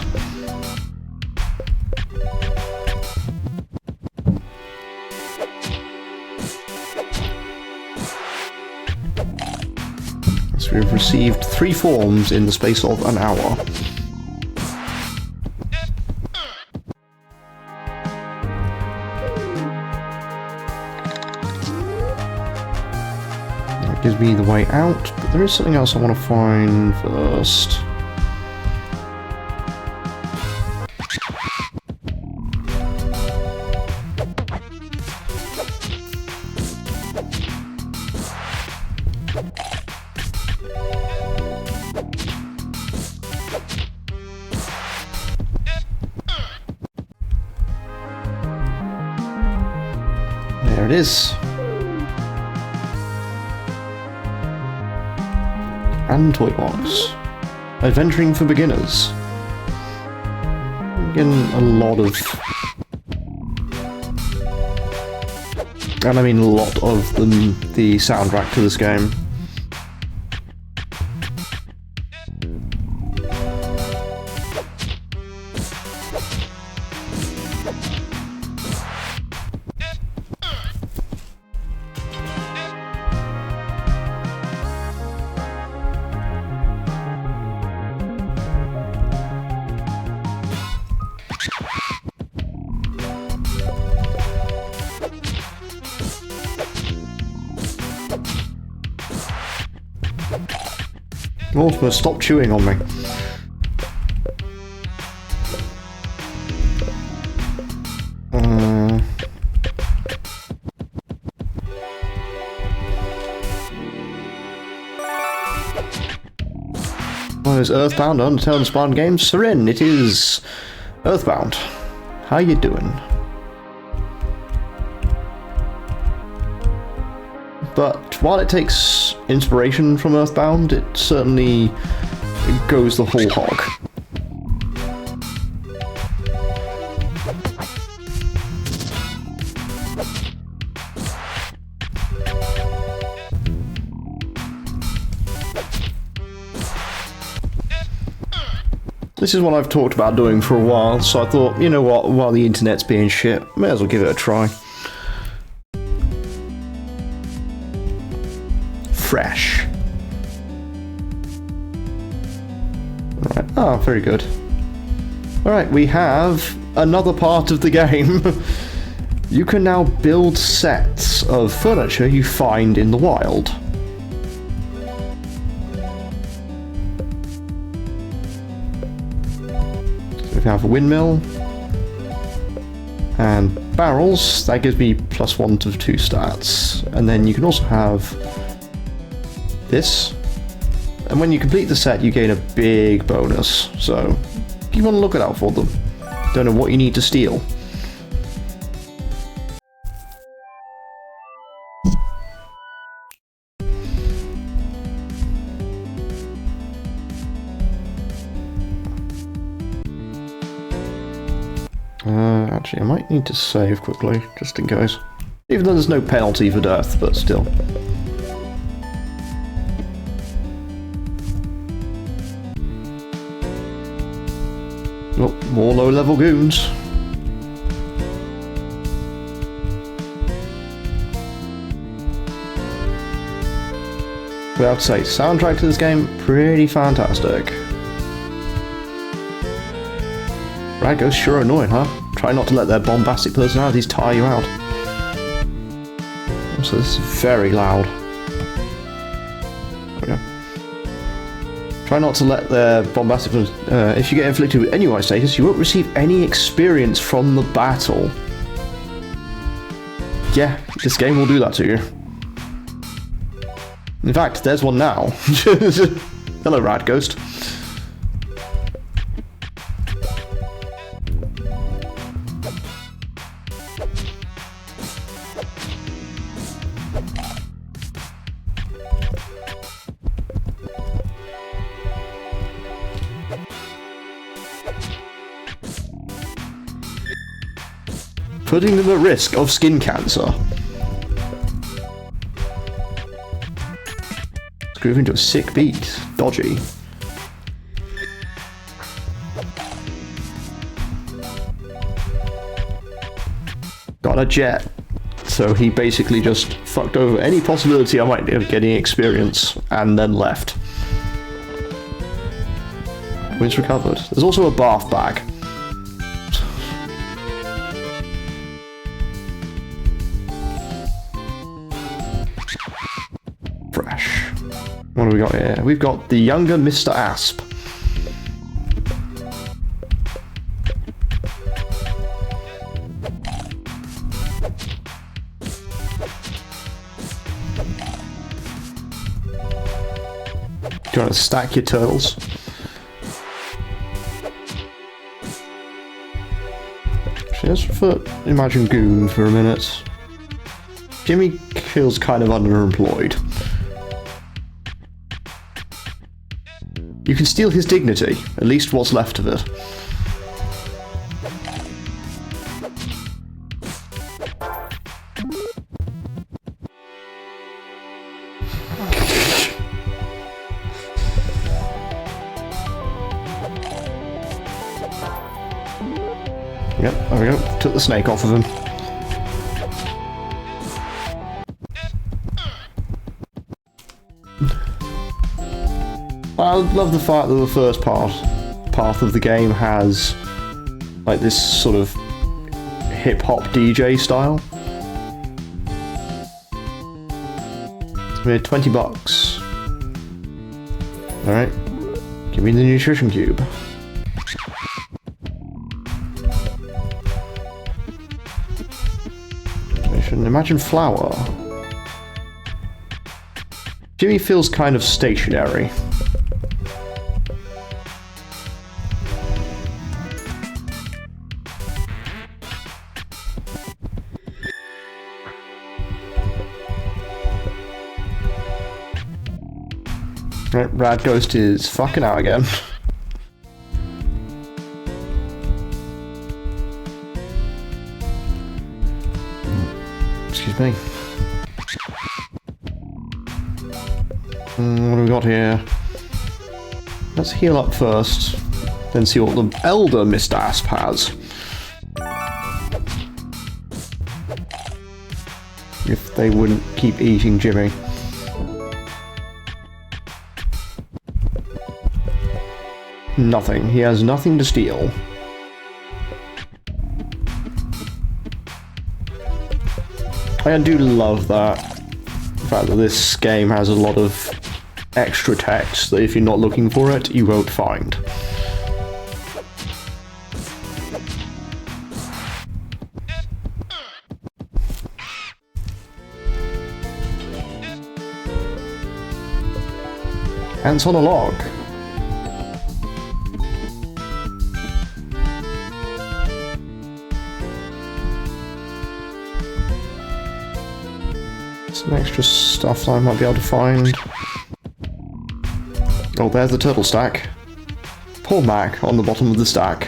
So we've received 3 forms in the space of an hour. Gives me the way out, but there is something else I want to find first. There it is. And Toy Box. Adventuring for beginners. Again, a lot of... and I mean a lot of the soundtrack to this game. Ultima, stop chewing on me. Well, it's Earthbound, Undertale and Spawn Games. Serin, it is Earthbound. How you doing? But while it takes inspiration from Earthbound, it certainly goes the whole hog. This is what I've talked about doing for a while, so I thought, you know what, while the internet's being shit, may as well give it a try. Fresh. Right. Oh, very good. Alright, we have another part of the game. You can now build sets of furniture you find in the wild. So we have a windmill. And barrels, that gives me +1 to 2 stats. And then you can also have this. And when you complete the set, you gain a big bonus. So you want to look out for them. Don't know what you need to steal. Actually, I might need to save quickly, just in case. Even though there's no penalty for death, but still. Oh, more low-level goons. We have to say, soundtrack to this game, pretty fantastic. Radghosts sure annoying, huh? Try not to let their bombastic personalities tire you out. So this is very loud. There we go. Try not to let their bombastic... if you get inflicted with NUI status, you won't receive any experience from the battle. Yeah, this game will do that to you. In fact, there's one now. Hello, Radghost. Putting them at risk of skin cancer. Groove into a sick beat. Dodgy. Got a jet. So he basically just fucked over any possibility I might be of getting experience and then left. Wins recovered. There's also a bath bag. Fresh. What do we got here? We've got the younger Mr. Asp. Do you want to stack your turtles? Actually, let's imagine Goon for a minute. Jimmy feels kind of underemployed. You can steal his dignity, at least what's left of it. Yep, there we go. Took the snake off of him. I love the fact that the first path of the game has like this sort of hip-hop DJ style. We're $20. Alright. Give me the nutrition cube. Imagine flour. Jimmy feels kind of stationary. Right, Radghost is fucking out again. Excuse me. What do we got here? Let's heal up first, then see what the elder Mr. Asp has. If they wouldn't keep eating Jimmy. Nothing. He has nothing to steal. I do love that. The fact that this game has a lot of extra text that if you're not looking for it, you won't find. Ants on a log. Some extra stuff that I might be able to find. Oh, there's the turtle stack. Poor Mac on the bottom of the stack.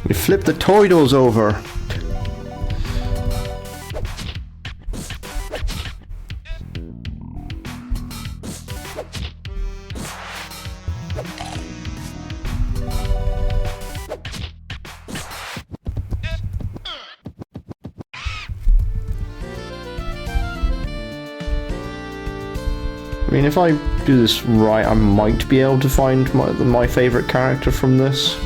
We flip the toy doors over. I mean, if I do this right, I might be able to find my favorite character from this.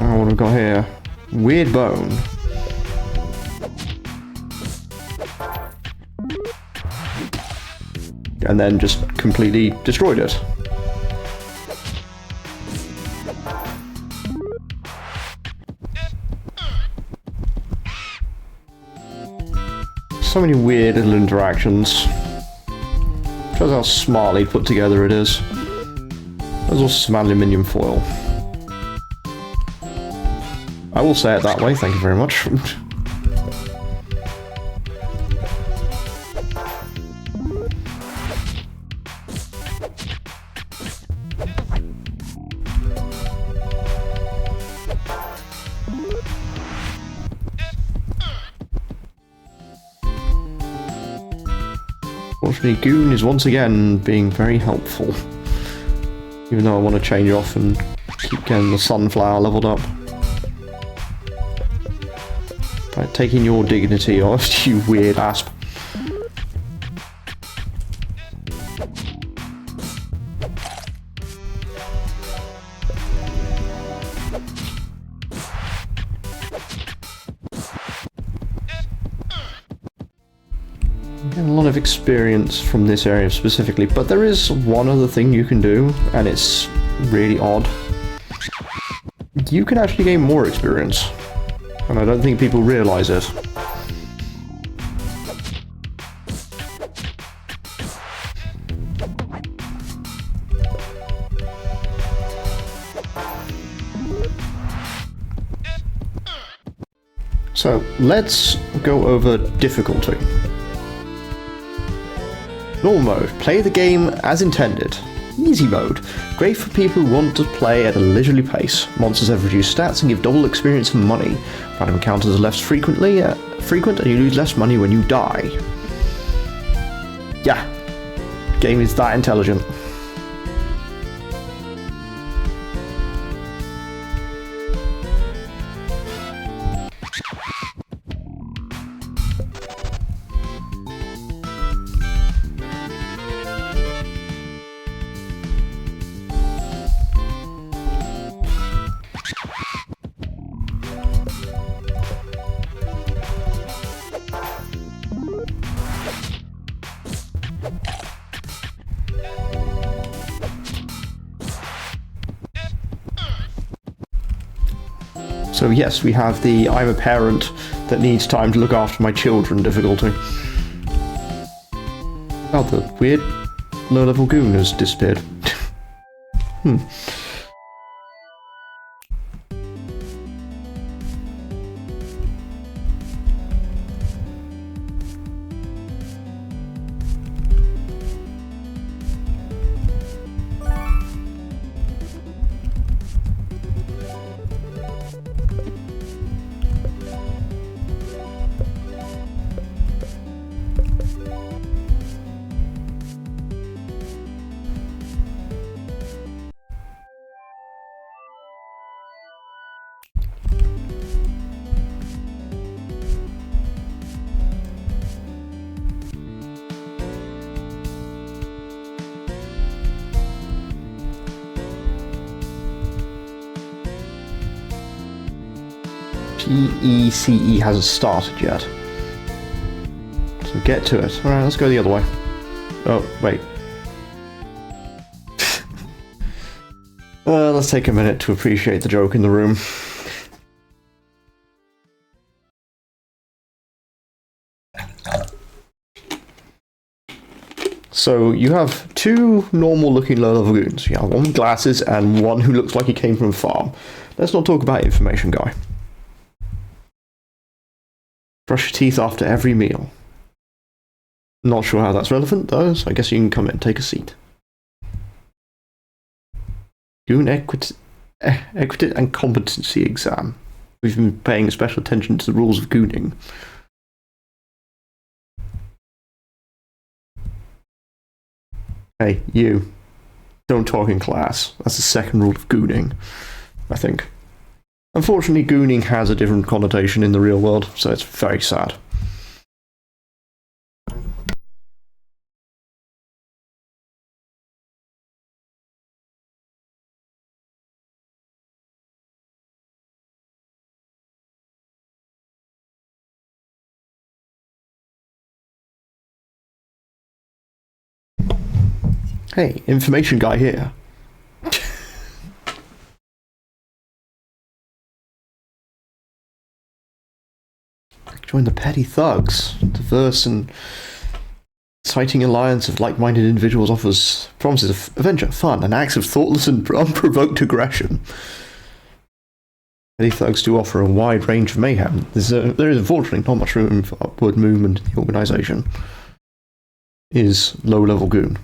Oh, what have we got here? Weird bone. And then just completely destroyed it. So many weird little interactions. Shows how smartly put together it is. There's also some aluminium foil. I will say it that way, thank you very much. Fortunately, Goon is once again being very helpful. Even though I want to change off and keep getting the sunflower leveled up. By taking your dignity off, you weird asp. Getting a lot of experience from this area specifically, but there is one other thing you can do, and it's really odd. You can actually gain more experience. And I don't think people realise it. So, let's go over difficulty. Normal mode. Play the game as intended. Easy mode. Great for people who want to play at a leisurely pace. Monsters have reduced stats and give double experience and money. Random encounters are less frequent and you lose less money when you die. Yeah. Game is that intelligent. So yes, we have the I'm a parent that needs time to look after my children difficulty. Oh, the weird low-level goon has disappeared. GECE hasn't started yet. So get to it. Alright, let's go the other way. Oh, wait. Let's take a minute to appreciate the joke in the room. So you have two normal looking low level goons. You have one with glasses and one who looks like he came from a farm. Let's not talk about information guy. Brush your teeth after every meal. Not sure how that's relevant though, so I guess you can come in and take a seat. Goon equity and competency exam. We've been paying special attention to the rules of gooning. Hey, you. Don't talk in class. That's the second rule of gooning, I think. Unfortunately, gooning has a different connotation in the real world, so it's very sad. Hey, information guy here. Join the petty thugs. Diverse and exciting alliance of like-minded individuals offers promises of adventure, fun, and acts of thoughtless and unprovoked aggression. Petty thugs do offer a wide range of mayhem. There is unfortunately not much room for upward movement in the organisation. Is low-level goon.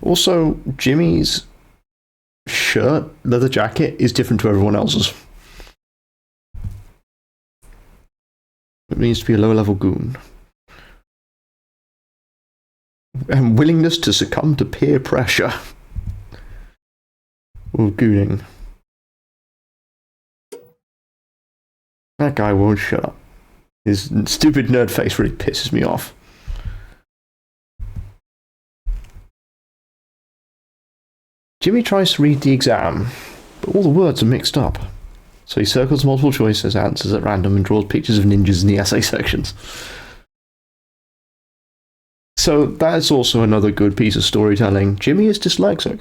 Also, Jimmy's shirt, leather jacket, is different to everyone else's. It means to be a low-level goon. And willingness to succumb to peer pressure. Or gooning. That guy won't shut up. His stupid nerd face really pisses me off. Jimmy tries to read the exam, but all the words are mixed up. So he circles multiple choice answers at random and draws pictures of ninjas in the essay sections. So that's also another good piece of storytelling. Jimmy is dyslexic.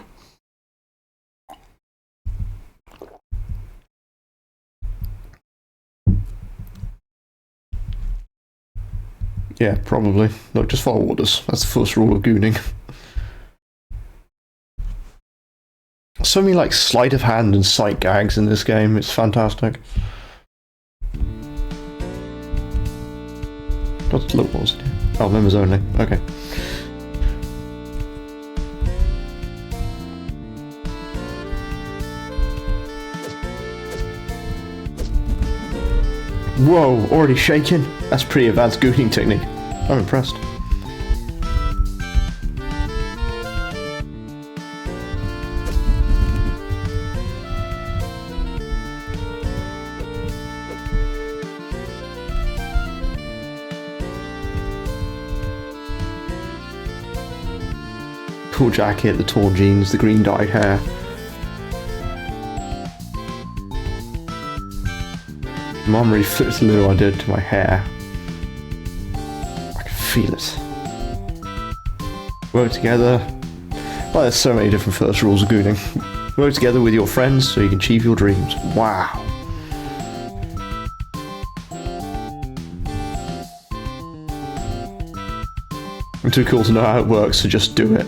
Yeah, probably. No, just follow orders. That's the first rule of gooning. So many like sleight of hand and sight gags in this game. It's fantastic. What's low balls? Oh, members only. Okay. Whoa, already shaking? That's pretty advanced gooning technique. I'm impressed. Cool jacket, the torn jeans, the green dyed hair. Mum really flipped a little idea to my hair. I can feel it. Work together. Well, there's so many different first rules of gooning. Work together with your friends so you can achieve your dreams. Wow. I'm too cool to know how it works, so just do it.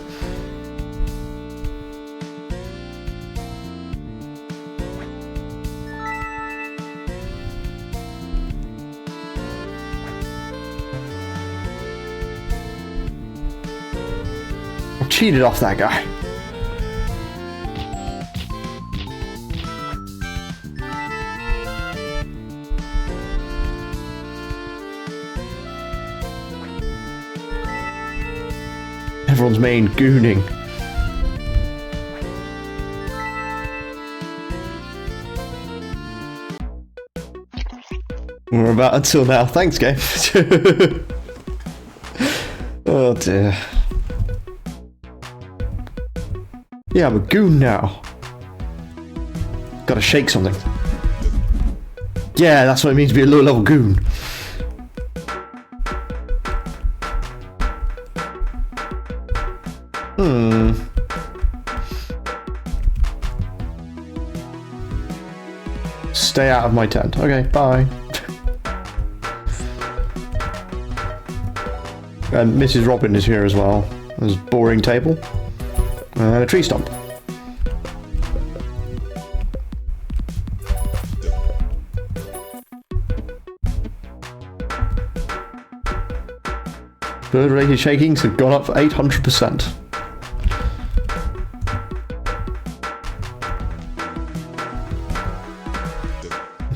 Cheated off that guy. Everyone's main gooning. We're about until now. Thanks, game. Oh dear. Yeah, I'm a goon now. Gotta shake something. Yeah, that's what it means to be a low level goon. Stay out of my tent. Okay, bye. And Mrs. Robin is here as well. There's a boring table. And a tree stump. Bird-related shakings have gone up 800%.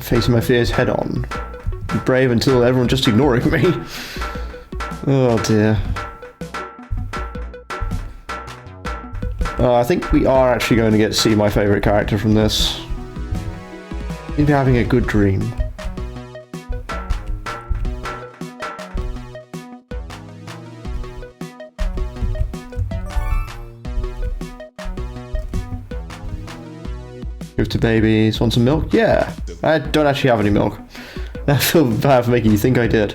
Facing my fears head on. Be brave until everyone's just ignoring me. Oh dear. I think we are actually going to get to see my favourite character from this. Maybe having a good dream. Give to babies. Want some milk? Yeah. I don't actually have any milk. I feel bad for making you think I did.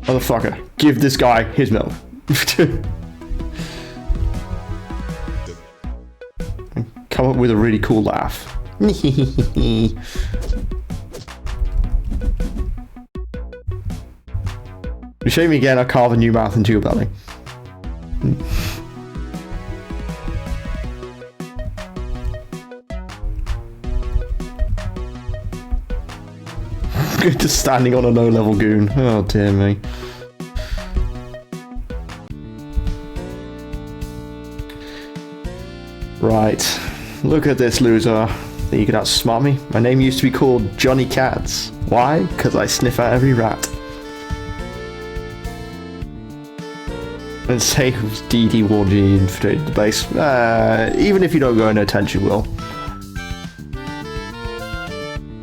Motherfucker, give this guy his milk. Come up with a really cool laugh. You shame me again, I'll carve a new mouth into your belly. Just standing on a low-level goon. Oh dear me. Right. Look at this loser. Think you could outsmart me? My name used to be called Johnny Cats. Why? Because I sniff out every rat. And say Dee Dee warned you and infiltrated the base. Even if you don't go in attention, you will.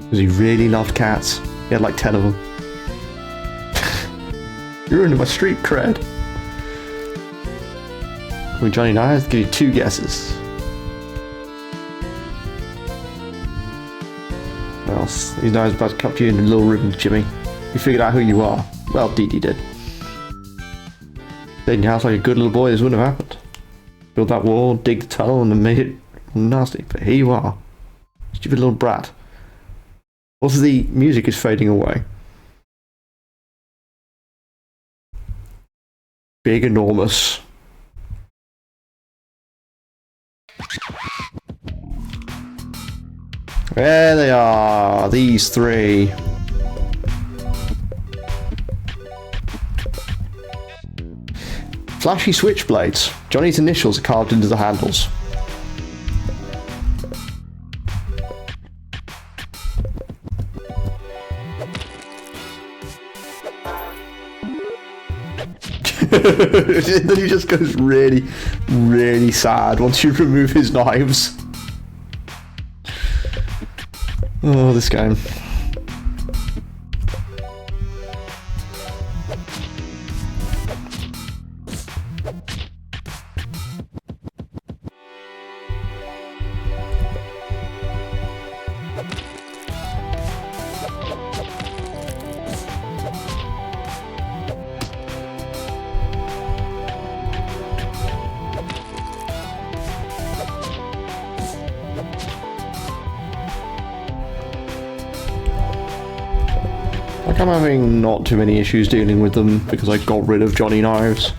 Because he really loved cats. He had like 10 of them. You're ruining my street cred. With Johnny Knives, give you 2 guesses. What else? These knives about to cut you into little ribbons, Jimmy. You figured out who you are. Well, Dee Dee did. Stayed in your house like a good little boy, this wouldn't have happened. Built that wall, dig the tunnel, and then made it nasty. But here you are. Stupid little brat. Also, the music is fading away. Big, enormous. There they are, these 3. Flashy switchblades. Johnny's initials are carved into the handles. Then he just goes really, really sad once you remove his knives. Oh, this game. I'm having not too many issues dealing with them because I got rid of Johnny Knives.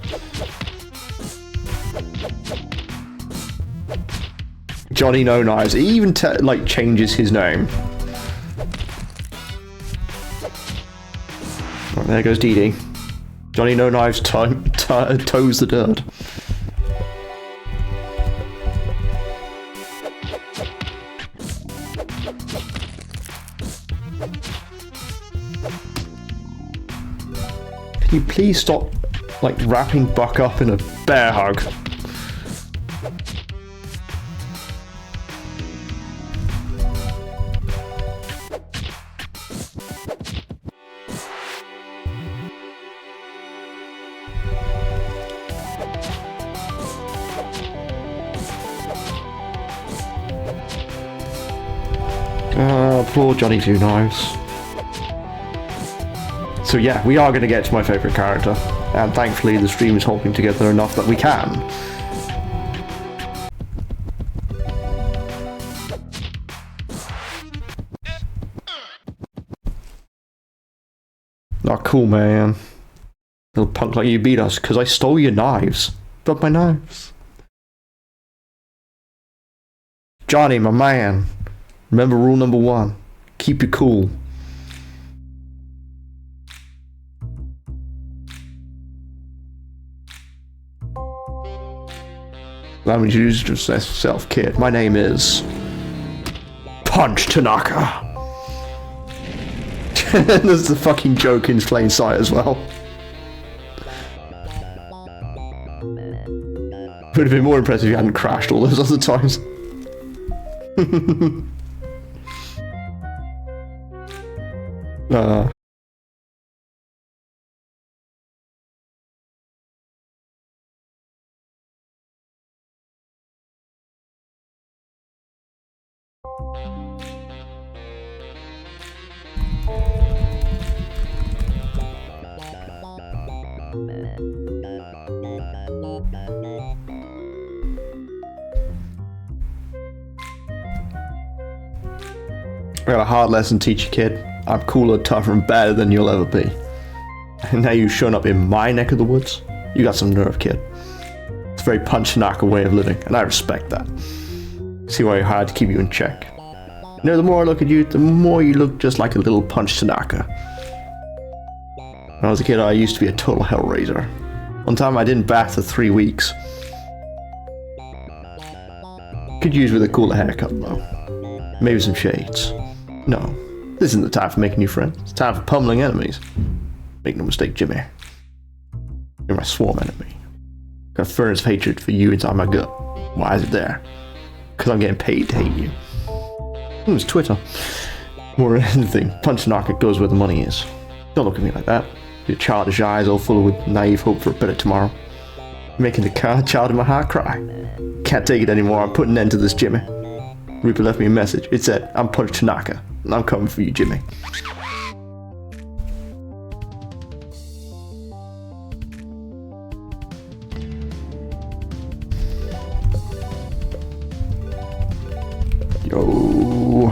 Johnny No Knives. He even like changes his name. Right, there goes Dee Dee. Johnny No Knives toes the dirt. Can you please stop, like, wrapping Buck up in a bear hug? poor Johnny Two Knives. So yeah, we are going to get to my favourite character, and thankfully the stream is holding together enough that we can. Oh, cool, man. Little punk like you beat us because I stole your knives. Got my knives. Johnny, my man. Remember rule number 1. Keep it cool. Let me introduce yourself, kid. My name is Punch Tanaka. There's the fucking joke in plain sight as well. Would have been more impressive if you hadn't crashed all those other times. I got a hard lesson to teach you, kid. I'm cooler, tougher, and better than you'll ever be. And now you've shown up in my neck of the woods. You got some nerve, kid. It's a very Punch Tanaka way of living, and I respect that. See why I had to keep you in check. You know, the more I look at you, the more you look just like a little Punch Tanaka. When I was a kid, I used to be a total hellraiser. One time I didn't bath for 3 weeks. Could use with a cooler haircut, though. Maybe some shades. No, this isn't the time for making new friends. It's time for pummeling enemies. Make no mistake, Jimmy. You're my swarm enemy. Got a furnace of hatred for you inside my gut. Why is it there? Because I'm getting paid to hate you. It's Twitter. More than anything, Punch Tanaka goes where the money is. Don't look at me like that. Your childish eyes all full of naive hope for a better tomorrow. You're making the child in my heart cry. Can't take it anymore. I'm putting an end to this, Jimmy. Reaper left me a message. It said, I'm Punch Tanaka, and I'm coming for you, Jimmy. Yo.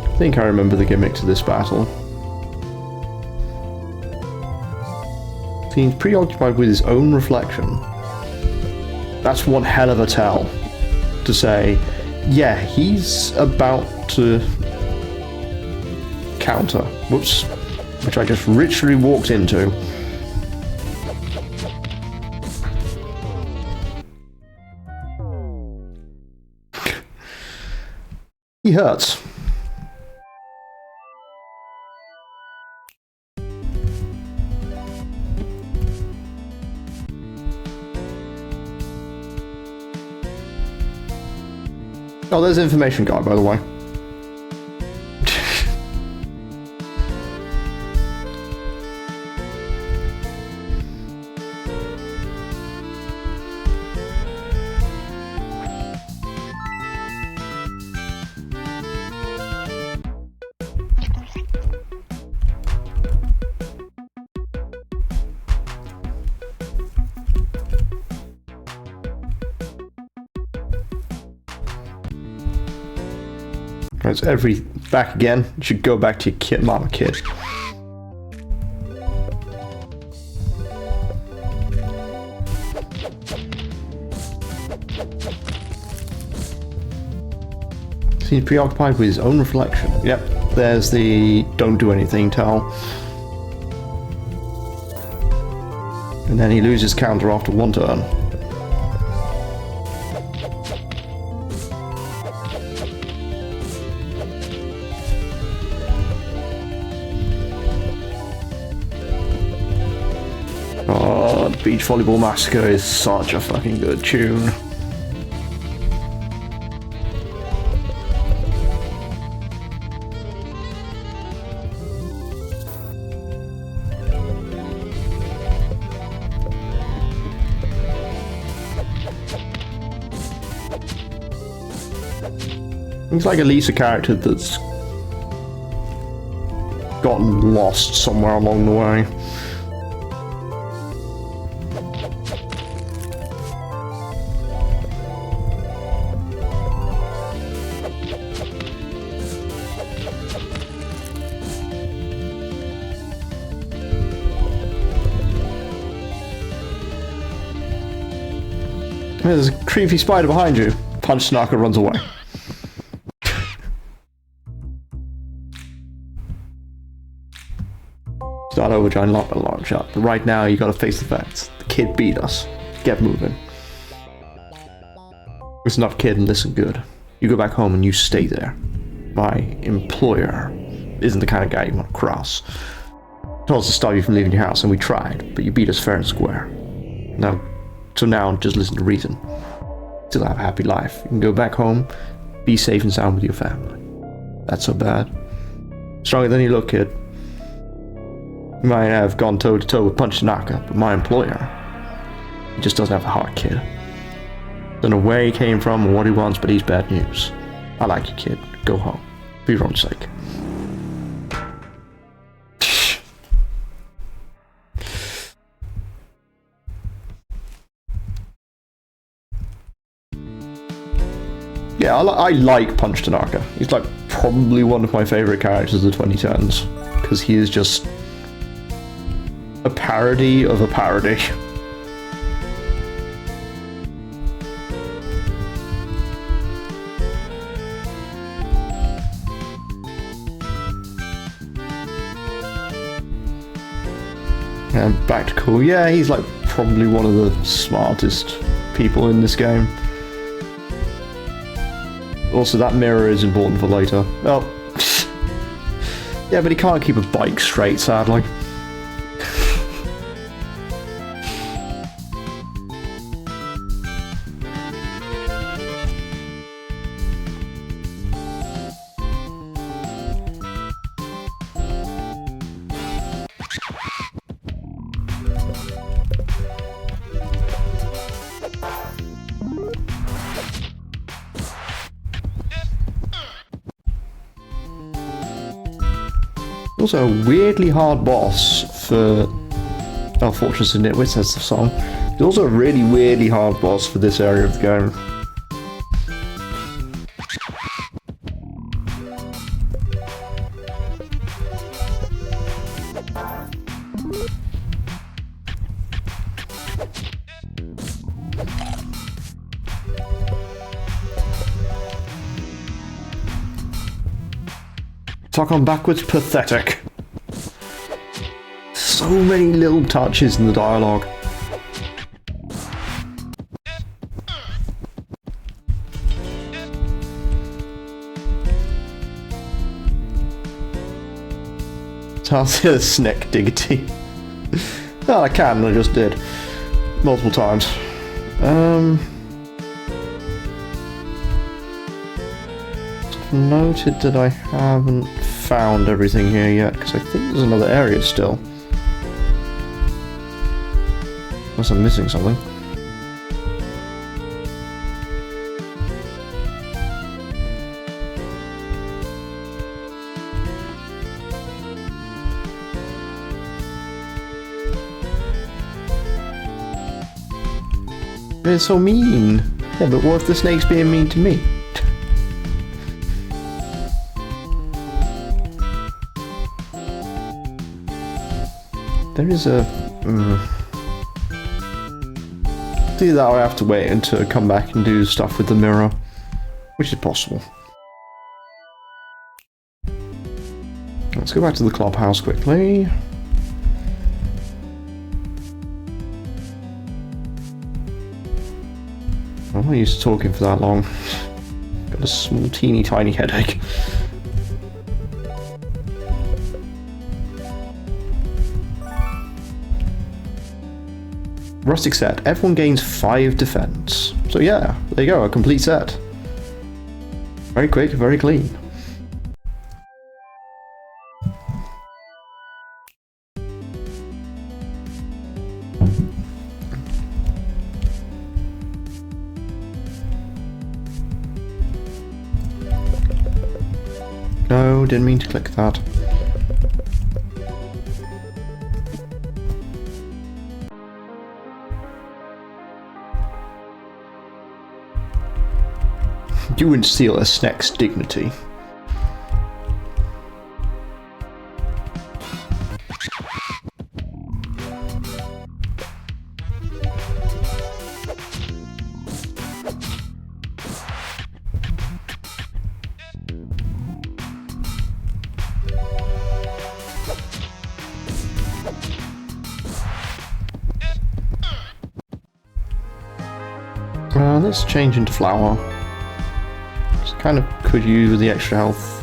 I think I remember the gimmick to this battle. Seems preoccupied with his own reflection. That's one hell of a tell to say, yeah, he's about to counter. Whoops. Which I just literally walked into. He hurts. Oh, there's the information guy, by the way. Right, so back again. You should go back to your kid, mama kid. Seems preoccupied with his own reflection. Yep, there's the don't do anything tell. And then he loses counter after one turn. Beach Volleyball Massacre is such a fucking good tune. He's like at least a character that's gotten lost somewhere along the way. There's a creepy spider behind you. Punch Tanaka, runs away. Start over, try and lock the long shot. But right now, you gotta face the facts. The kid beat us. Get moving. Listen up, kid, and listen good. You go back home and you stay there. My employer isn't the kind of guy you want to cross. Told us to stop you from leaving your house, and we tried, but you beat us fair and square. So now, just listen to reason. Still have a happy life. You can go back home, be safe and sound with your family. That's so bad. Stronger than you look, kid. You might have gone toe-to-toe with Punch Tanaka, but my employer, he just doesn't have a heart, kid. Don't know where he came from or what he wants, but he's bad news. I like you, kid. Go home. For your own sake. Yeah, I like Punch Tanaka. He's like probably one of my favorite characters of the 2010s, because he is just a parody of a parody. And back to cool. Yeah, he's like probably one of the smartest people in this game. Also, that mirror is important for later. Oh. Yeah, but he can't keep a bike straight, sadly. Also, a weirdly hard boss for Fortress of Nitwits, as the song. It's also a really weirdly hard boss for this area of the game. Talk on backwards, pathetic. So many little touches in the dialogue. Tarzan Snick Diggity. Oh, I can, I just did. Multiple times. Noted that I haven't found everything here yet, because I think there's another area still. Unless I'm missing something. They're so mean. Yeah, but what if the snake's being mean to me? There is a... Either that or I have to wait until I come back and do stuff with the mirror, which is possible. Let's go back to the clubhouse quickly. I'm not used to talking for that long. Got a small, teeny, tiny headache. Rustic set. Everyone gains 5 defense. So yeah, there you go, a complete set. Very quick, very clean. No, didn't mean to click that. You wouldn't steal a snack's dignity. Let's change into flour. Just kind of could use with the extra health.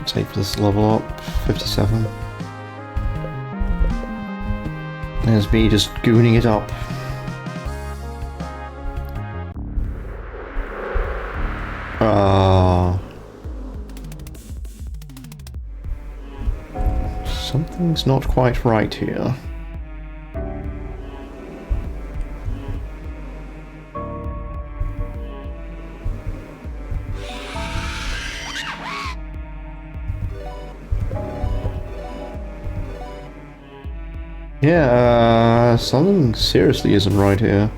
Take this level up, 57. There's me just gooning it up. Something's not quite right here. Yeah, something seriously isn't right here.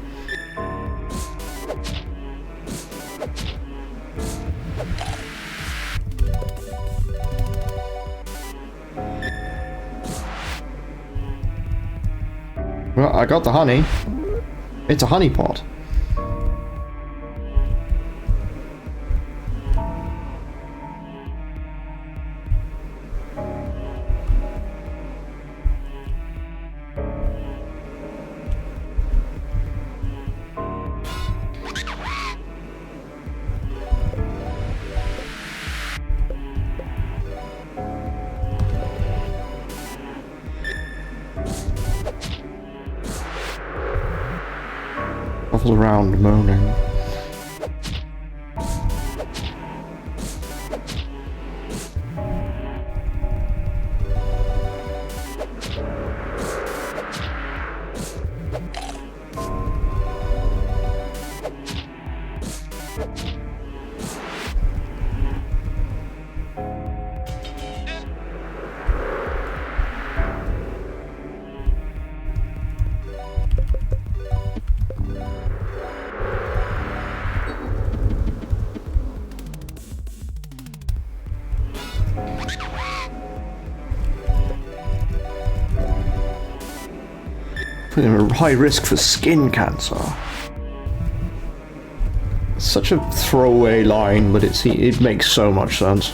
Well, I got the honey. It's a honey pot. Around moaning. Putting him at high risk for skin cancer. Such a throwaway line, but it makes so much sense.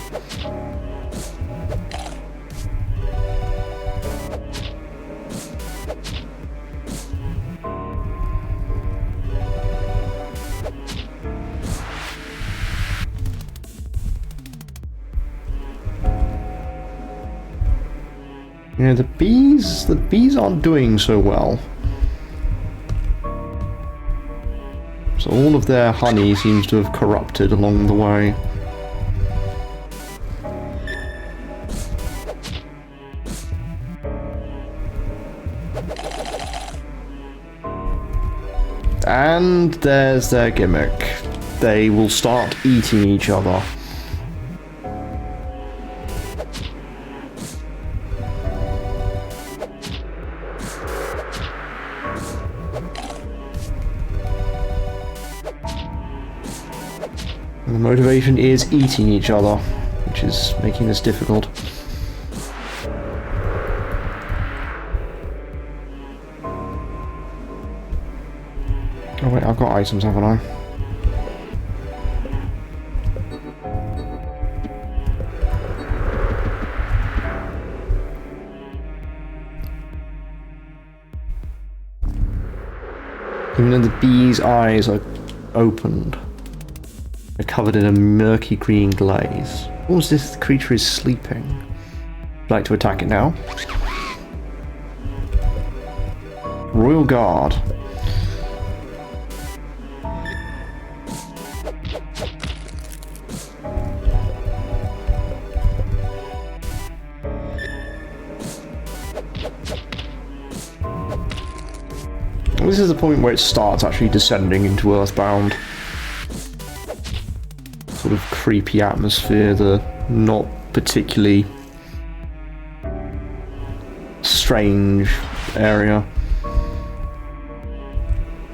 You know, the bees aren't doing so well. So all of their honey seems to have corrupted along the way. And there's their gimmick. They will start eating each other. The motivation is eating each other, which is making this difficult. Oh wait, I've got items, haven't I? Even though the bee's eyes are opened, they're covered in a murky green glaze. Almost as if the creature is sleeping. Would you like to attack it now? Royal Guard. This is the point where it starts actually descending into Earthbound. Sort of creepy atmosphere, the not particularly strange area.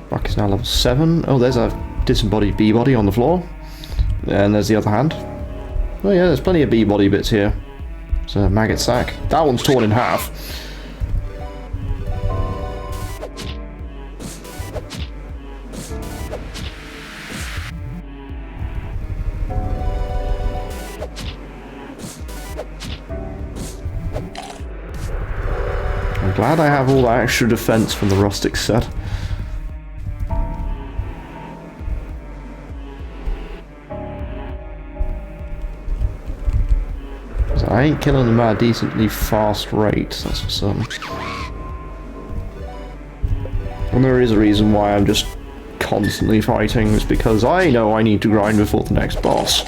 Buck is now level 7. Oh, there's a disembodied B-body on the floor. And there's the other hand. Oh yeah, there's plenty of B-body bits here. It's a maggot sack. That one's torn in half. I'm glad I have all that extra defense from the rustic set. I ain't killing them at a decently fast rate, that's for certain. And there is a reason why I'm just constantly fighting, it's because I know I need to grind before the next boss.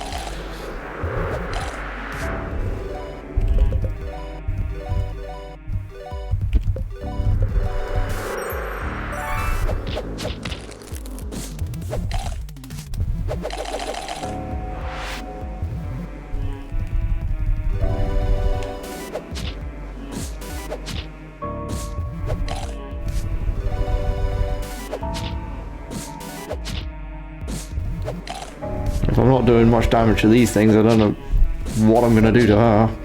If I'm not doing much damage to these things, I don't know what I'm going to do to her.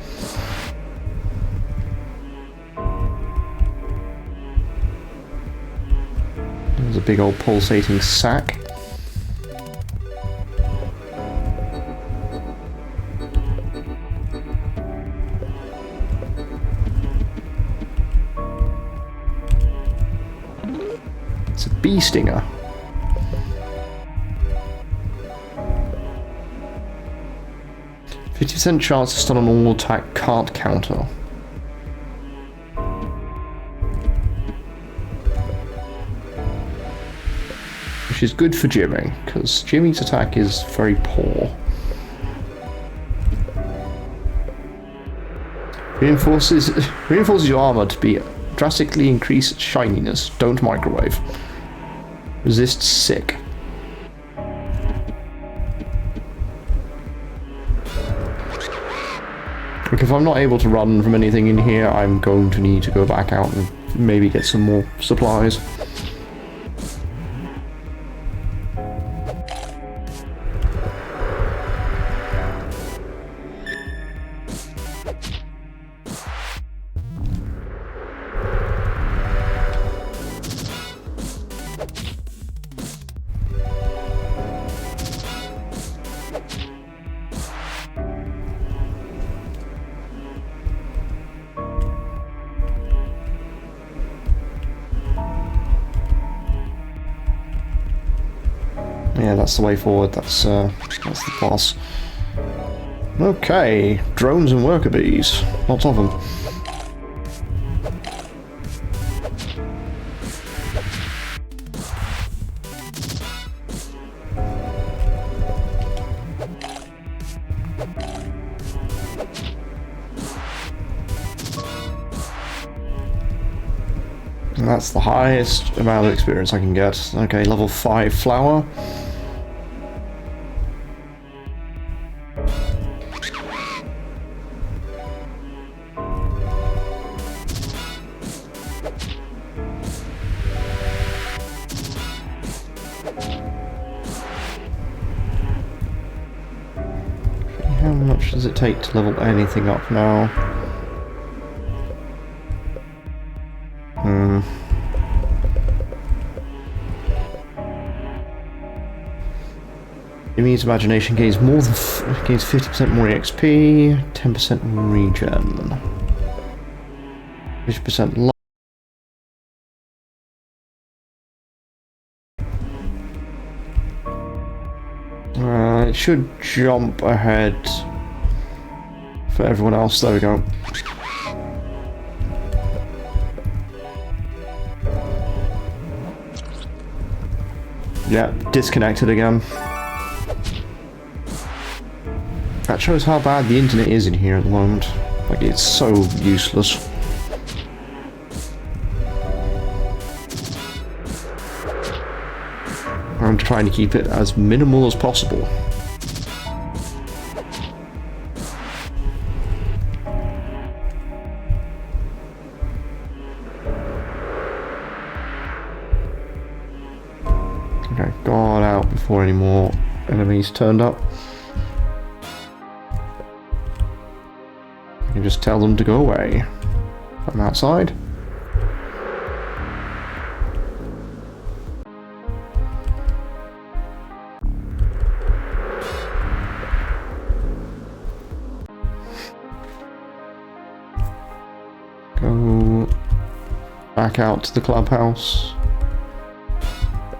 There's a big old pulsating sack. It's a bee stinger. %50 chance to stun on all attack, can't counter. Which is good for Jimmy, because Jimmy's attack is very poor. Reinforces your armor to be drastically increased shininess. Don't microwave. Resist sick. Look, if I'm not able to run from anything in here, I'm going to need to go back out and maybe get some more supplies. Yeah, that's the way forward. That's the boss. Okay, drones and worker bees. Lots of them. And that's the highest amount of experience I can get. Okay, level 5 flower. How much does it take to level anything up now? Jimmy's imagination gains more than gains 50% more EXP, 10% regen, 50% life. It should jump ahead for everyone else. There we go. Yeah, disconnected again. That shows how bad the internet is in here at the moment. Like, it's so useless. I'm trying to keep it as minimal as possible. Okay, got out before any more enemies turned up. You just tell them to go away. I'm outside. Go back out to the clubhouse.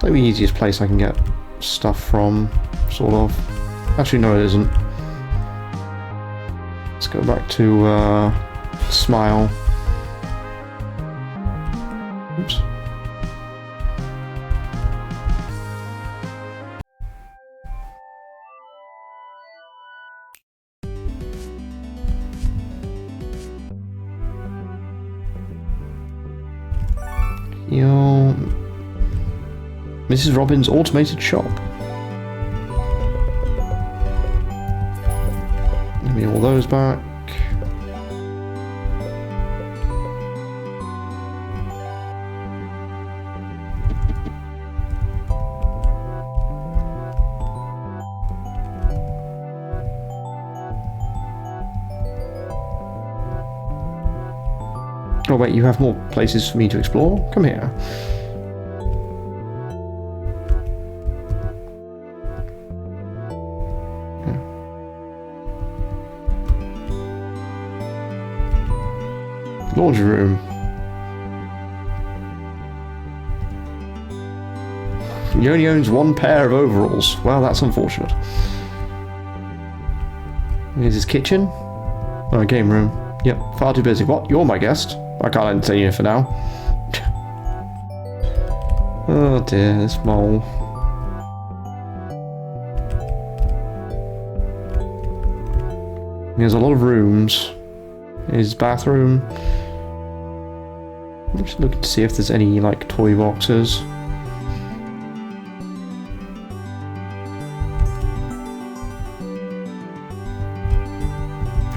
Like the easiest place I can get stuff from, sort of. Actually, no, it isn't. Let's go back to Smile. Oops. Yo, Mrs. Robbins' automated shop. Give me all those back. Oh wait, you have more places for me to explore? Come here. Laundry room. He only owns one pair of overalls. Well, that's unfortunate. Here's his kitchen. Oh, game room. Yep, far too busy. What? You're my guest? I can't entertain you for now. Oh dear, this mole. There's a lot of rooms. His bathroom. I'm just looking to see if there's any, like, toy boxes.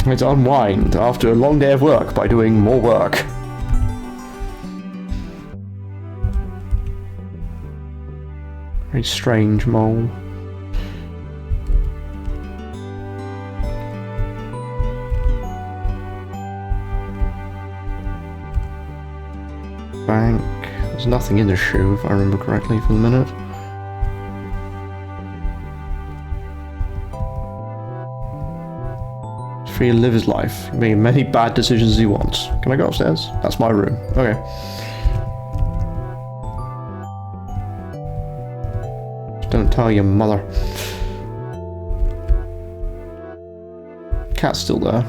It's unwind after a long day of work by doing more work. Very strange mole. Bank. There's nothing in the shoe, if I remember correctly, for the minute. He's free to live his life. He made many bad decisions as he wants. Can I go upstairs? That's my room. Okay. Just don't tell your mother. Cat's still there.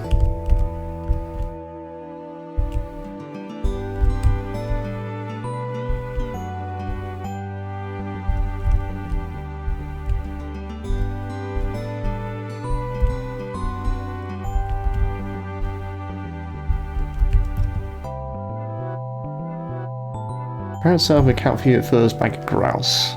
Parents set up an account for you at First Bank of Grouse.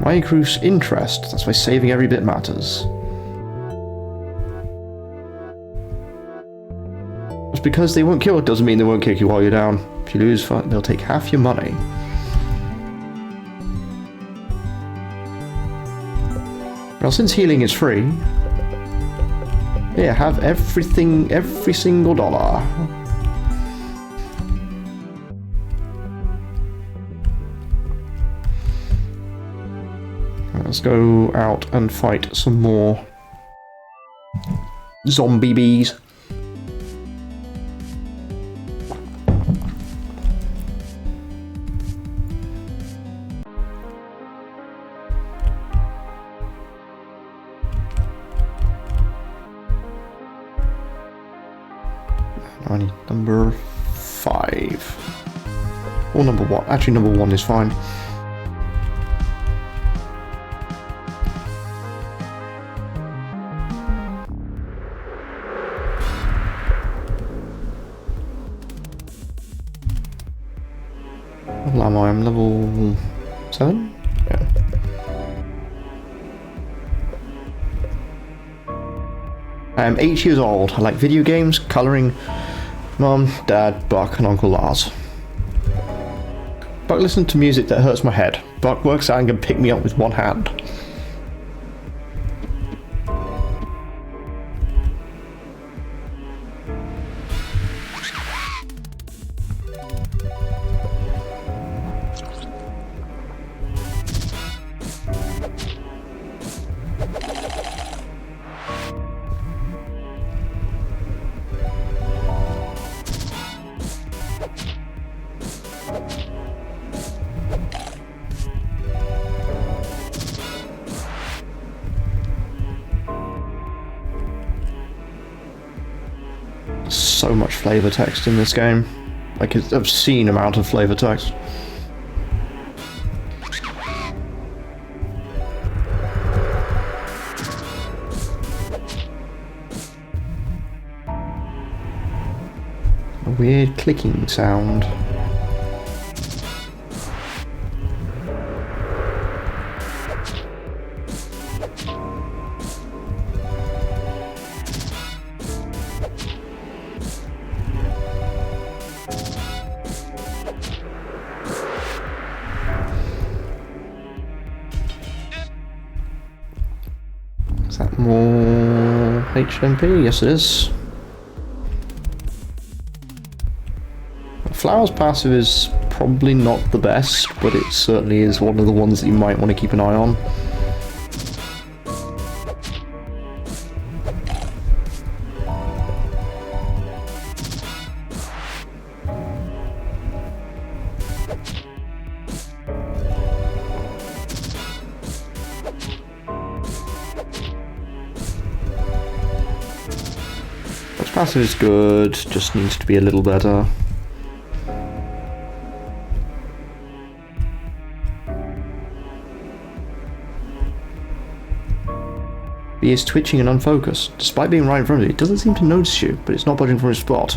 Why increase interest? That's why saving every bit matters. Just because they won't kill it doesn't mean they won't kick you while you're down. If you lose, they'll take half your money. Well, since healing is free, yeah, have everything, every single dollar. Let's go out and fight some more zombie bees. I need number 5. 5. Or number 1. Actually, number 1 is fine. Level am I? I'm level 7? Yeah. I am 8 years old. I like video games, colouring, Mum, Dad, Buck, and Uncle Lars. Buck listens to music that hurts my head. Buck works out and can pick me up with one hand. So much flavor text in this game. Like, it's an obscene amount of flavor text. A weird clicking sound. Is that more HMP? Yes, it is. Flower's passive is probably not the best, but it certainly is one of the ones that you might want to keep an eye on. Its passive is good, just needs to be a little better. He is twitching and unfocused. Despite being right in front of you, it doesn't seem to notice you, but it's not budging from his spot.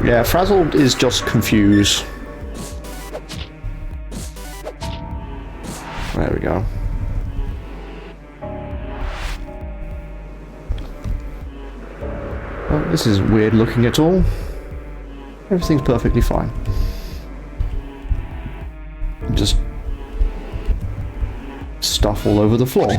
Yeah, Frazzled is just confused. There we go. Well, this isn't weird looking at all. Everything's perfectly fine. Just stuff all over the floor.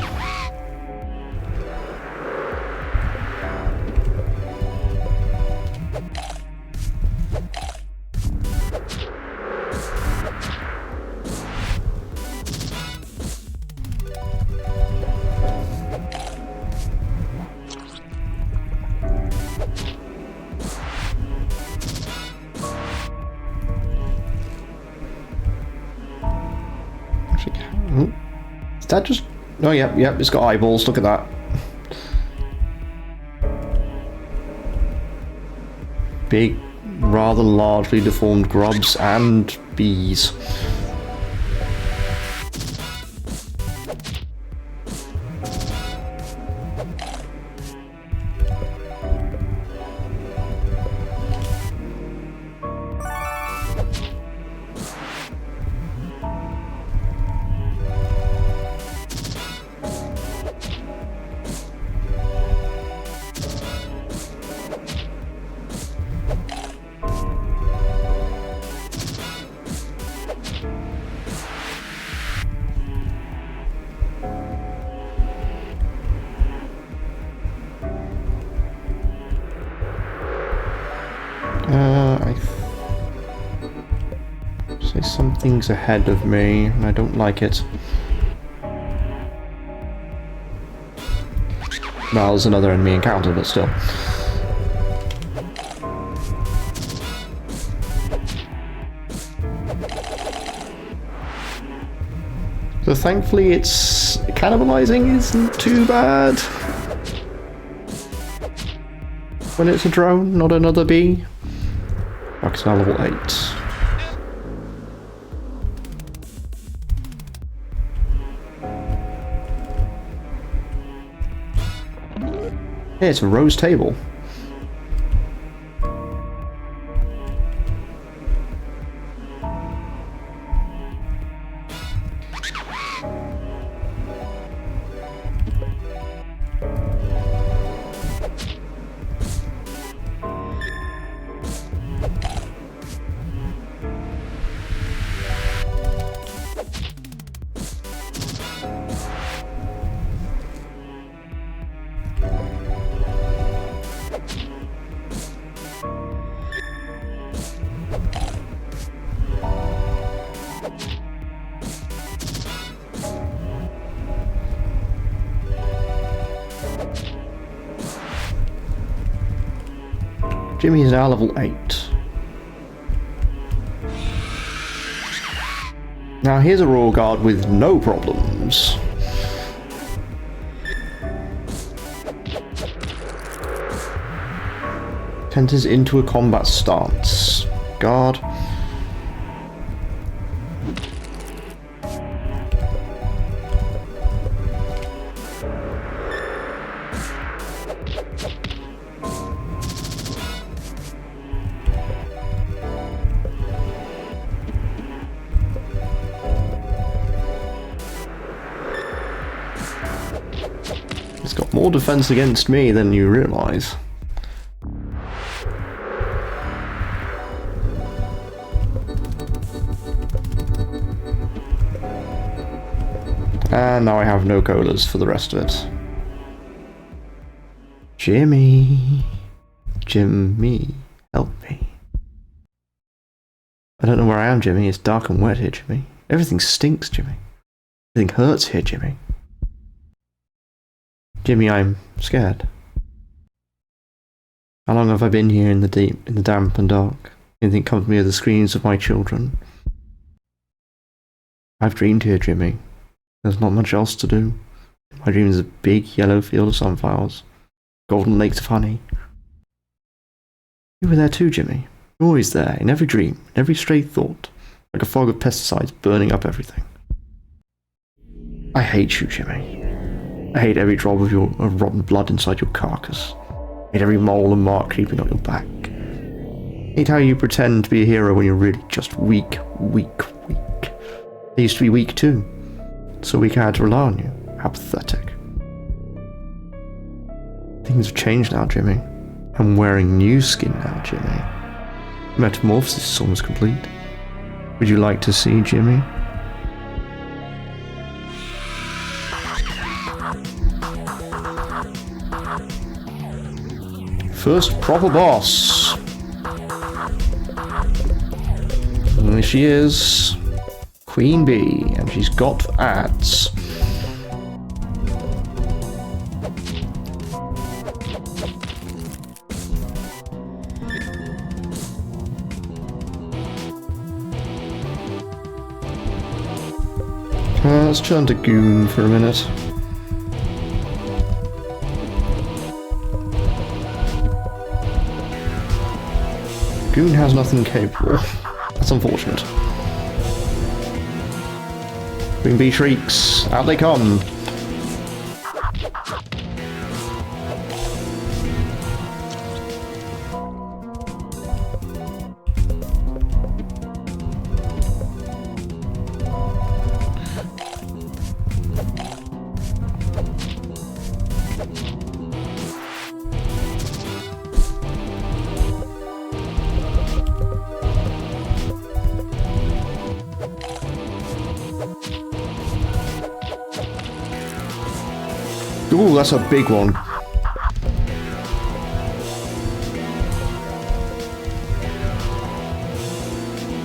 Is that just... Oh, yep, it's got eyeballs, look at that. Big, rather largely deformed grubs and bees. I say something's ahead of me, and I don't like it. Well, there's another enemy encounter, but still. So thankfully it's cannibalizing isn't too bad. When it's a drone, not another bee. Fuck, it's now level 8. Hey, it's a rose table. Jimmy is now level 8. Now here's a Royal Guard with no problems. Enters into a combat stance. Guard. It's got more defense against me than you realize. And now I have no colas for the rest of it. Jimmy. Jimmy, help me. I don't know where I am, Jimmy. It's dark and wet here, Jimmy. Everything stinks, Jimmy. Everything hurts here, Jimmy. Jimmy, I'm scared. How long have I been here in the damp and dark? Anything comes near the screams of my children? I've dreamed here, Jimmy. There's not much else to do. My dream is a big yellow field of sunflowers, golden lakes of honey. You were there too, Jimmy. You're always there, in every dream, in every stray thought, like a fog of pesticides burning up everything. I hate you, Jimmy. I hate every drop of your rotten blood inside your carcass. I hate every mole and mark creeping up your back. I hate how you pretend to be a hero when you're really just weak. I used to be weak too. So weak I had to rely on you. How pathetic. Things have changed now, Jimmy. I'm wearing new skin now, Jimmy. Metamorphosis is almost complete. Would you like to see, Jimmy? First proper boss. And there she is. Queen Bee, and she's got ads. Let's turn to Goon for a minute. Goon has nothing capable. That's unfortunate. Queen Bee shrieks. Out they come. Ooh, that's a big one.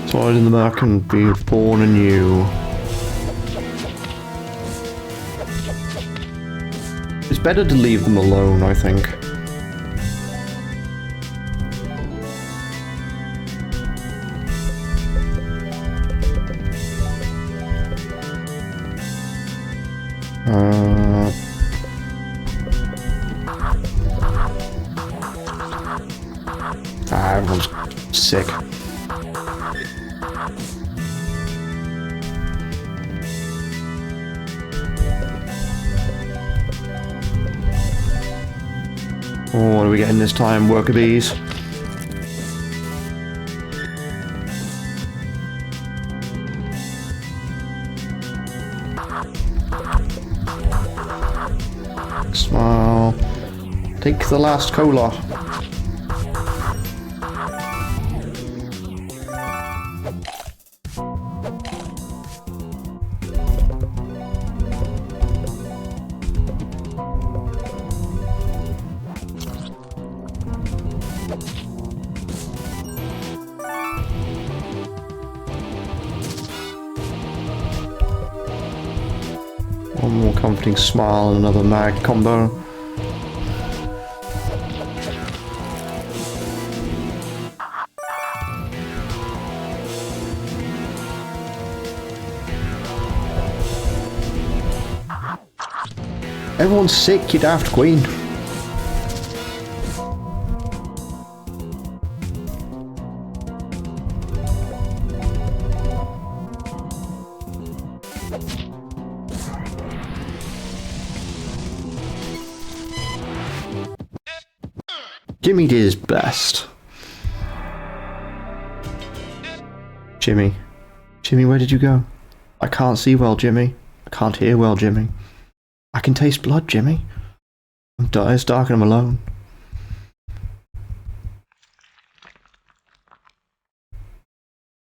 Slide in the back and be born anew. It's better to leave them alone, I think. Everyone's sick. Oh, what are we getting this time, worker bees? Smile. Take the last cola. One more comforting smile and another mag combo. Everyone's sick, you daft queen. Jimmy did his best. Jimmy. Jimmy, where did you go? I can't see well, Jimmy. I can't hear well, Jimmy. I can taste blood, Jimmy. It's dark and I'm alone.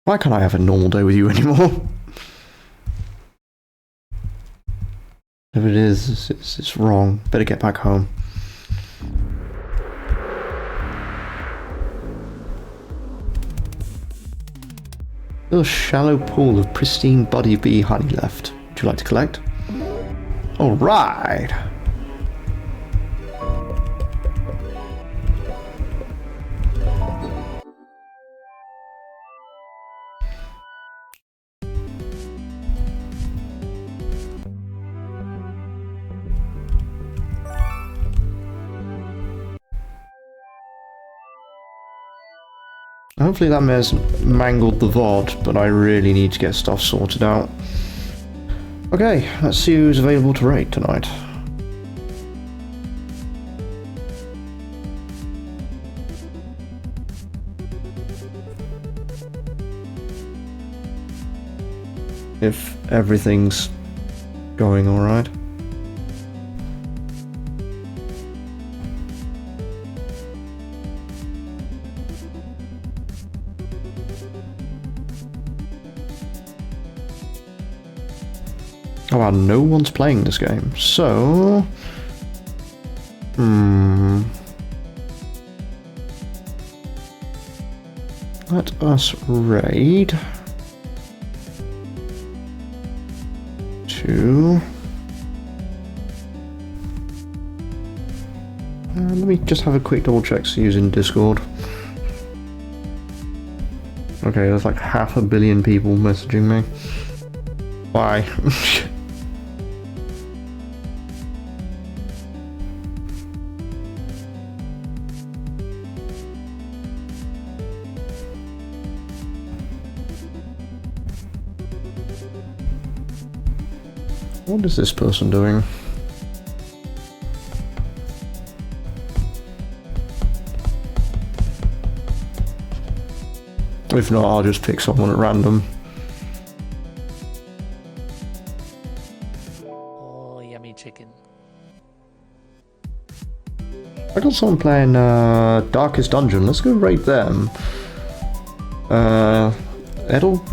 Why can't I have a normal day with you anymore? If it is, it's wrong. Better get back home. Little shallow pool of pristine body bee honey left. Would you like to collect? All right. Hopefully that has mangled the VOD, but I really need to get stuff sorted out. Okay, let's see who's available to raid tonight. If everything's going alright. Oh wow, no one's playing this game, so... Let us raid... to... let me just have a quick double check using Discord. Okay, there's like 500 million people messaging me. Why? What is this person doing? If not, I'll just pick someone at random. Oh, yummy chicken. I got someone playing Darkest Dungeon. Let's go raid them. Edel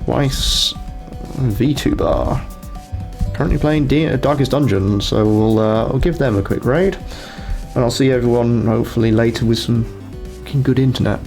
Weiss VTuber. Currently playing Darkest Dungeon, so we'll give them a quick raid. And I'll see everyone hopefully later with some fucking good internet.